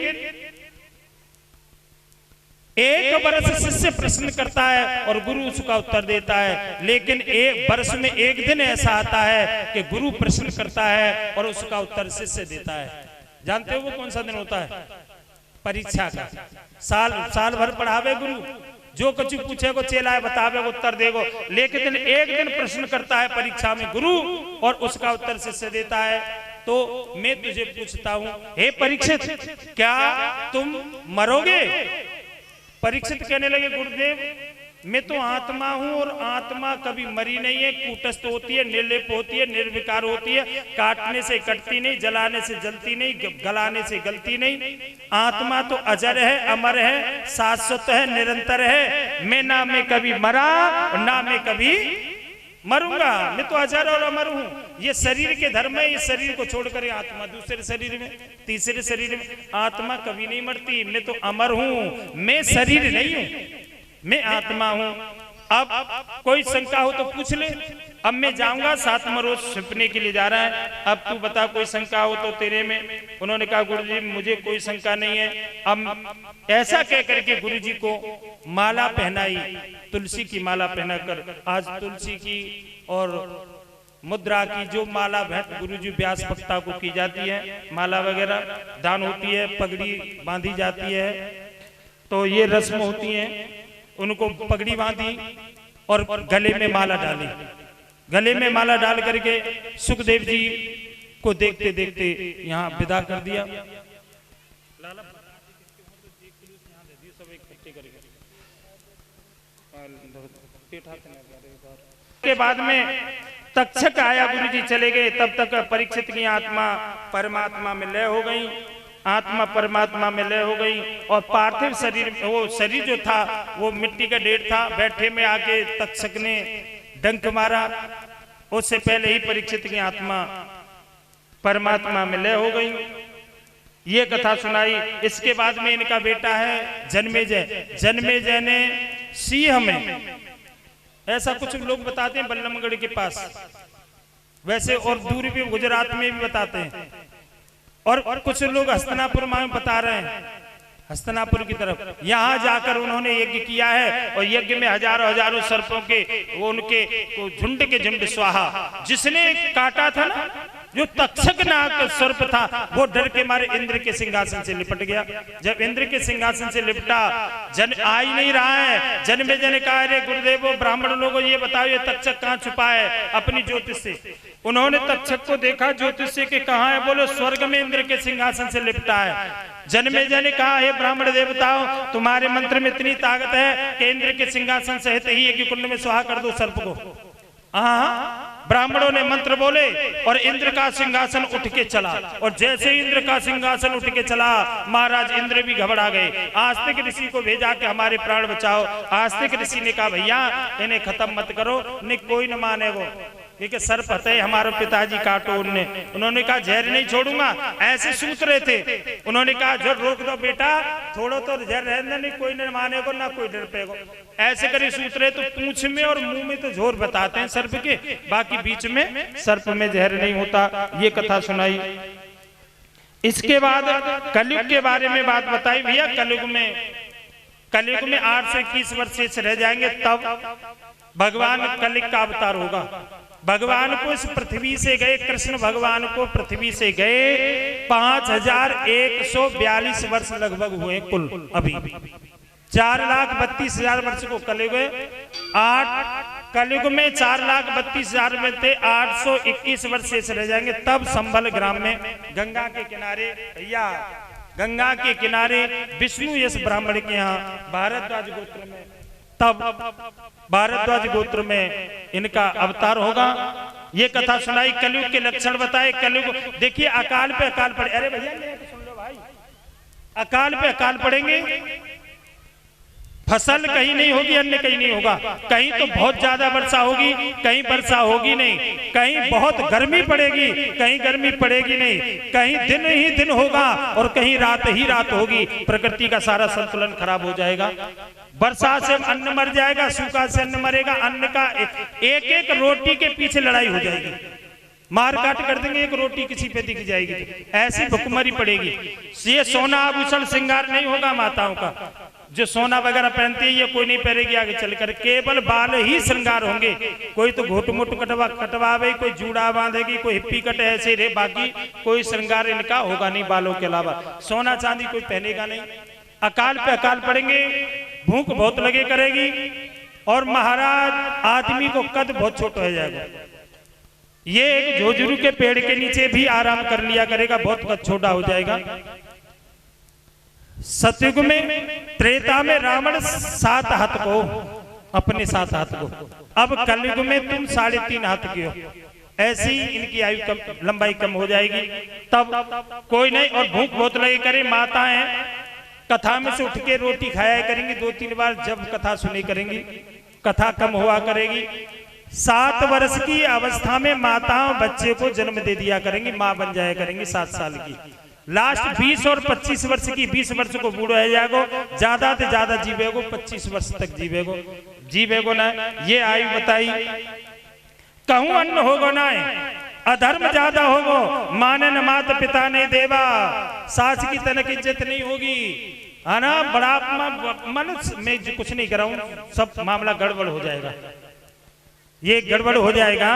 एक वर्ष शिष्य प्रश्न करता है और गुरु उसका उत्तर देता है, लेकिन एक वर्ष में एक दिन ऐसा आता है कि गुरु प्रश्न करता है और उसका उत्तर शिष्य देता है। जानते हो वो कौन सा दिन होता है? परीक्षा का। साल भर पढ़ावे गुरु, जो कुछ पूछे को चेला है बतावे उत्तर देगो, लेकिन एक दिन प्रश्न करता है परीक्षा में गुरु और उसका उत्तर शिष्य देता है। तो मैं तुझे पूछता हूं, हे परीक्षित, क्या तुम मरोगे? परीक्षित कहने लगे, गुरुदेव मैं तो आत्मा हूं और आत्मा कभी मरी नहीं है, कूटस्थ होती है, निर्लेप होती है, निर्विकार होती है, काटने से कटती नहीं, जलाने से जलती नहीं, गलाने से गलती नहीं। आत्मा तो अजर है, अमर है, शाश्वत है, निरंतर है। मैं ना मैं कभी मरा और ना मैं कभी मरूंगा, मैं तो अजर और अमर हूं। ये शरीर के धर्म है, इस शरीर को छोड़कर आत्मा दूसरे शरीर में, तीसरे शरीर में। आत्मा कभी नहीं मरती, मैं तो अमर हूं, मैं शरीर नहीं हूं, मैं आत्मा हूं। अब कोई शंका हो तो पूछ ले। अब मैं जाऊंगा, 7वां रोज छिपने के लिए जा रहा है, अब तू बता कोई शंका हो तो तेरे में। उन्होंने कहा, गुरुजी मुझे कोई शंका नहीं है। अब ऐसा कह करके गुरुजी को माला पहनाई, तुलसी की माला पहनाकर। आज तुलसी की और मुद्रा की जो माला भेंट गुरुजी व्यास वक्ता को की जाती है, माला वगैरह दान होती है, पगड़ी बांधी जाती है, तो ये रस्म होती है। उनको पगड़ी बांधी और गले में माला डाली, गले में माला डाल करके सुखदेव जी को देखते देखते यहाँ विदा कर दिया। के बाद में तक्षक आया, गुरुजी चले गए, तब तक परीक्षित की आत्मा परमात्मा में लय हो गई, आत्मा परमात्मा में लय हो गई। और पार्थिव शरीर, वो शरीर जो था वो मिट्टी का ढेर था। बैठे में आके तक्षक ने डंक मारा, उससे पहले ही परीक्षित की आत्मा परमात्मा में लय हो गई। ये कथा सुनाई। इसके बाद में इनका बेटा है जन्मेजय। जन्मेजय ने सिंह में, ऐसा कुछ लोग बताते हैं बल्लमगढ़ के पास, वैसे और दूर भी गुजरात में भी बताते हैं, और कुछ लोग हस्तिनापुर में बता रहे हैं, हस्तिनापुर की तरफ। यहाँ जाकर उन्होंने यज्ञ किया है और यज्ञ में हजारों हजारों सर्पों के वो उनके झुंड के झुंड स्वाहा। जिसने काटा था ना, जो तक्षक नाग सर्प था, वो डर के मारे इंद्र के सिंहासन से लिपट गया। जब इंद्र के सिंहासन से लिपटा, जन आ ही नहीं रहा है। जन्मेजय ने कहा, अरे गुरुदेव ब्राह्मण लोगों ये बताओ ये तक्षक कहाँ छुपा है अपनी ज्योतिष से। उन्होंने तक्षक को देखा, ज्योतिष से कि कहाँ है? बोलो स्वर्ग में इंद्र के सिंहासन से लिपटा है। जन्मेजय ने कहा, हे ब्राह्मण देवताओं, तुम्हारे मंत्र में इतनी ताकत है कि इंद्र के सिंहासन सहित ही यज्ञ कुंड में स्वाहा कर दो सर्प को। हाँ, ब्राह्मणों ने मंत्र बोले और इंद्र का सिंहासन उठ के चला। और जैसे इंद्र का सिंहासन उठ के चला, महाराज इंद्र भी घबरा गए। आस्तिक ऋषि को भेजा कि हमारे प्राण बचाओ। आस्तिक ऋषि ने कहा, भैया इन्हें खत्म मत करो, नहीं कोई न माने वो, क्योंकि सर्प है हमारे पिताजी काटो। उन्होंने कहा जहर नहीं छोड़ूंगा, ऐसे सूत रहे थे। उन्होंने कहा जो रोक दो बेटा, थोड़ा तो जहर रहने, नहीं कोई न माने को ना कोई डर पेगो। ऐसे करे सूत रहे तो पूंछ में और मुंह में तो जोर बताते हैं सर्प के, बाकी बीच में सर्प में जहर नहीं होता। ये कथा सुनाई। इसके बाद कलयुग के बारे में बात बताई। भैया कलयुग में 821 वर्ष शेष रह जाएंगे, तब भगवान कलयुग का अवतार होगा। भगवान को इस पृथ्वी से गए, कृष्ण भगवान को पृथ्वी से गए 5142 वर्ष लगभग हुए कुल। अभी 4,32,000 वर्ष को कलयुग है। कलयुग में 4,32,000 में थे, 821 वर्ष शेष रह जाएंगे। तब संभल ग्राम में गंगा के किनारे, भैया गंगा के किनारे विष्णु यश ब्राह्मण के यहाँ भारद्वाज गोत्र में, तब भारद्वाज गोत्र में इनका अवतार होगा। ये कथा सुनाई। कलयुग के लक्षण बताए। कलयुग देखिए, अकाल पे अकाल पड़े। अरे भैया सुन लो भाई, अकाल पे अकाल पड़ेंगे। फसल कहीं नहीं होगी, अन्न कहीं नहीं होगा। कहीं तो बहुत ज्यादा वर्षा होगी, कहीं वर्षा होगी नहीं। कहीं बहुत गर्मी पड़ेगी, कहीं गर्मी पड़ेगी नहीं। कहीं दिन ही दिन होगा और कहीं रात ही रात होगी। प्रकृति का सारा संतुलन खराब हो जाएगा। वर्षा से अन्न मर जाएगा, सूखा से अन्न मरेगा। अन्न का एक एक रोटी के पीछे लड़ाई हो जाएगी, मार काट कर देंगे। एक रोटी किसी पे दिख जाएगी, ऐसी भुखमरी पड़ेगी। ये सोना आभूषण श्रृंगार नहीं होगा माताओं का। जो सोना वगैरह पहनती है ये कोई नहीं पहनेगी आगे चलकर, केवल बाल ही श्रृंगार होंगे। कोई तो घुट मुट कटवावे, कोई जूड़ा बांधेगी, कोई हिप्पी कटे, ऐसे रे, बाकी कोई श्रृंगार इनका होगा नहीं बालों के अलावा। सोना चांदी कोई पहनेगा नहीं। अकाल पे अकाल पड़ेंगे, भूख बहुत लगे करेगी, और महाराज आदमी को कद बहुत छोटा हो जाएगा। ये एक झोझुरू के पेड़ के नीचे भी आराम कर लिया करेगा, बहुत कद छोटा हो जाएगा। सतयुग में, त्रेता में रावण 7 हाथ को, अपने 7 हाथ को, अब कलयुग में तुम 3.5 हाथ के हो। ऐसी इनकी आयु कम, लंबाई कम हो जाएगी। तब कोई नहीं, और भूख बहुत लगे करे। माताएं कथा में से उठ के रोटी खाया करेंगी 2-3 बार, जब कथा सुनी करेंगी कथा कम हुआ करेगी। 7 वर्ष की अवस्था में माताओं बच्चे को जन्म दे दिया करेंगी, माँ बन जाया करेंगी 7 साल की। लास्ट 20 और 25 वर्ष की, 20 वर्ष को बूढ़ो है जाएगो, ज्यादा से ज्यादा जीवेगो 25 वर्ष तक जीवेगो ना। ये आयु बताई। कहूं अन्न होगो ना, अधर्म ज्यादा होगो, मानन माता पिता ने देवा, सास की तनक इज्जत नहीं होगी, है ना। बड़ा मन में कुछ नहीं कराऊं, सब मामला गड़बड़ हो जाएगा, ये गड़बड़ हो जाएगा।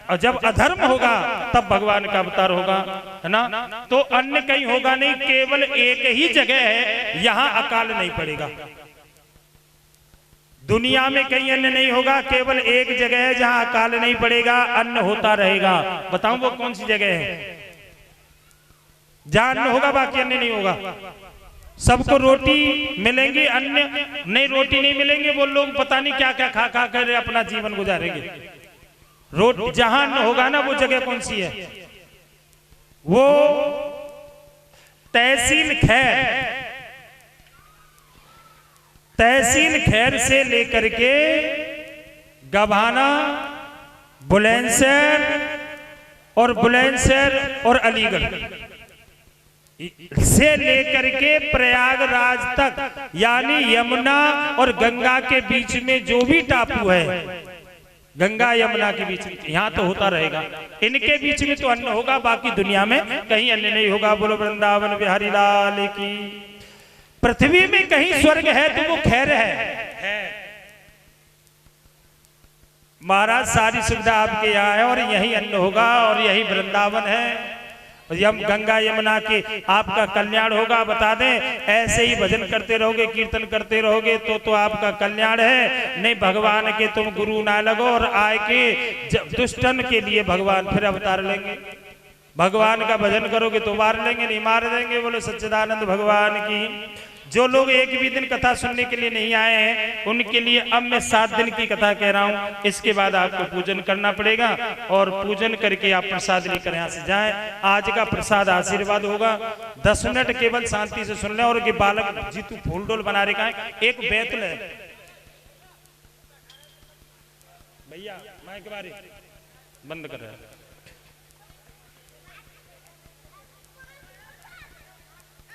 और जब अधर्म होगा तब भगवान का अवतार होगा, है ना। तो अन्न कहीं होगा नहीं, केवल एक ही जगह है, यहां अकाल नहीं पड़ेगा। दुनिया में कहीं अन्न नहीं होगा, केवल एक जगह है जहां अकाल नहीं पड़ेगा, अन्न होता रहेगा। बताऊं वो कौन सी जगह है? जहां अन्न होगा बाकी अन्न नहीं होगा। सबको रोटी मिलेंगी, अन्न नहीं, रोटी नहीं मिलेंगे, वो लोग पता नहीं क्या क्या खा खा कर अपना जीवन गुजारेंगे। रोटी जहां अन्न होगा ना, वो जगह कौन सी है? वो तहसील खैर, तहसील खैर से लेकर के गभाना, बुलंदशहर और बुलंदशहर और अलीगढ़ से लेकर के प्रयागराज तक, यानी यमुना और गंगा के बीच में जो भी टापू है, गंगा यमुना के बीच में, यहाँ तो होता रहेगा। इनके बीच में तो अन्न होगा, बाकी दुनिया में कहीं अन्न नहीं होगा। बोलो वृंदावन बिहारी लाल की। पृथ्वी में कहीं स्वर्ग है तो वो खैर है। महाराज सारी सुविधा आपके यहाँ है, और यही अन्न होगा, और यही वृंदावन है। गंगा यमुना के आपका कल्याण होगा। बता दें, ऐसे ही भजन करते रहोगे, कीर्तन करते रहोगे तो आपका कल्याण है। नहीं भगवान के तुम गुरु ना लगो, और आए के दुष्टन के लिए भगवान फिर अवतार लेंगे। भगवान का भजन करोगे तो मार लेंगे, नहीं मार देंगे। बोलो सच्चिदानंद भगवान की। जो लोग एक भी दिन कथा सुनने के लिए नहीं आए हैं, उनके लिए अब मैं 7 दिन की कथा कह रहा हूं। इसके बाद आपको पूजन करना पड़ेगा, और पूजन करके आप प्रसाद लेकर यहाँ से जाएं। आज का प्रसाद आशीर्वाद होगा। 10 मिनट केवल शांति से सुन लें। और ये बालक जीतू फूल डोल बना रखा है, एक बैतुल है भैया, माइक बारी बंद कर रहे हैं।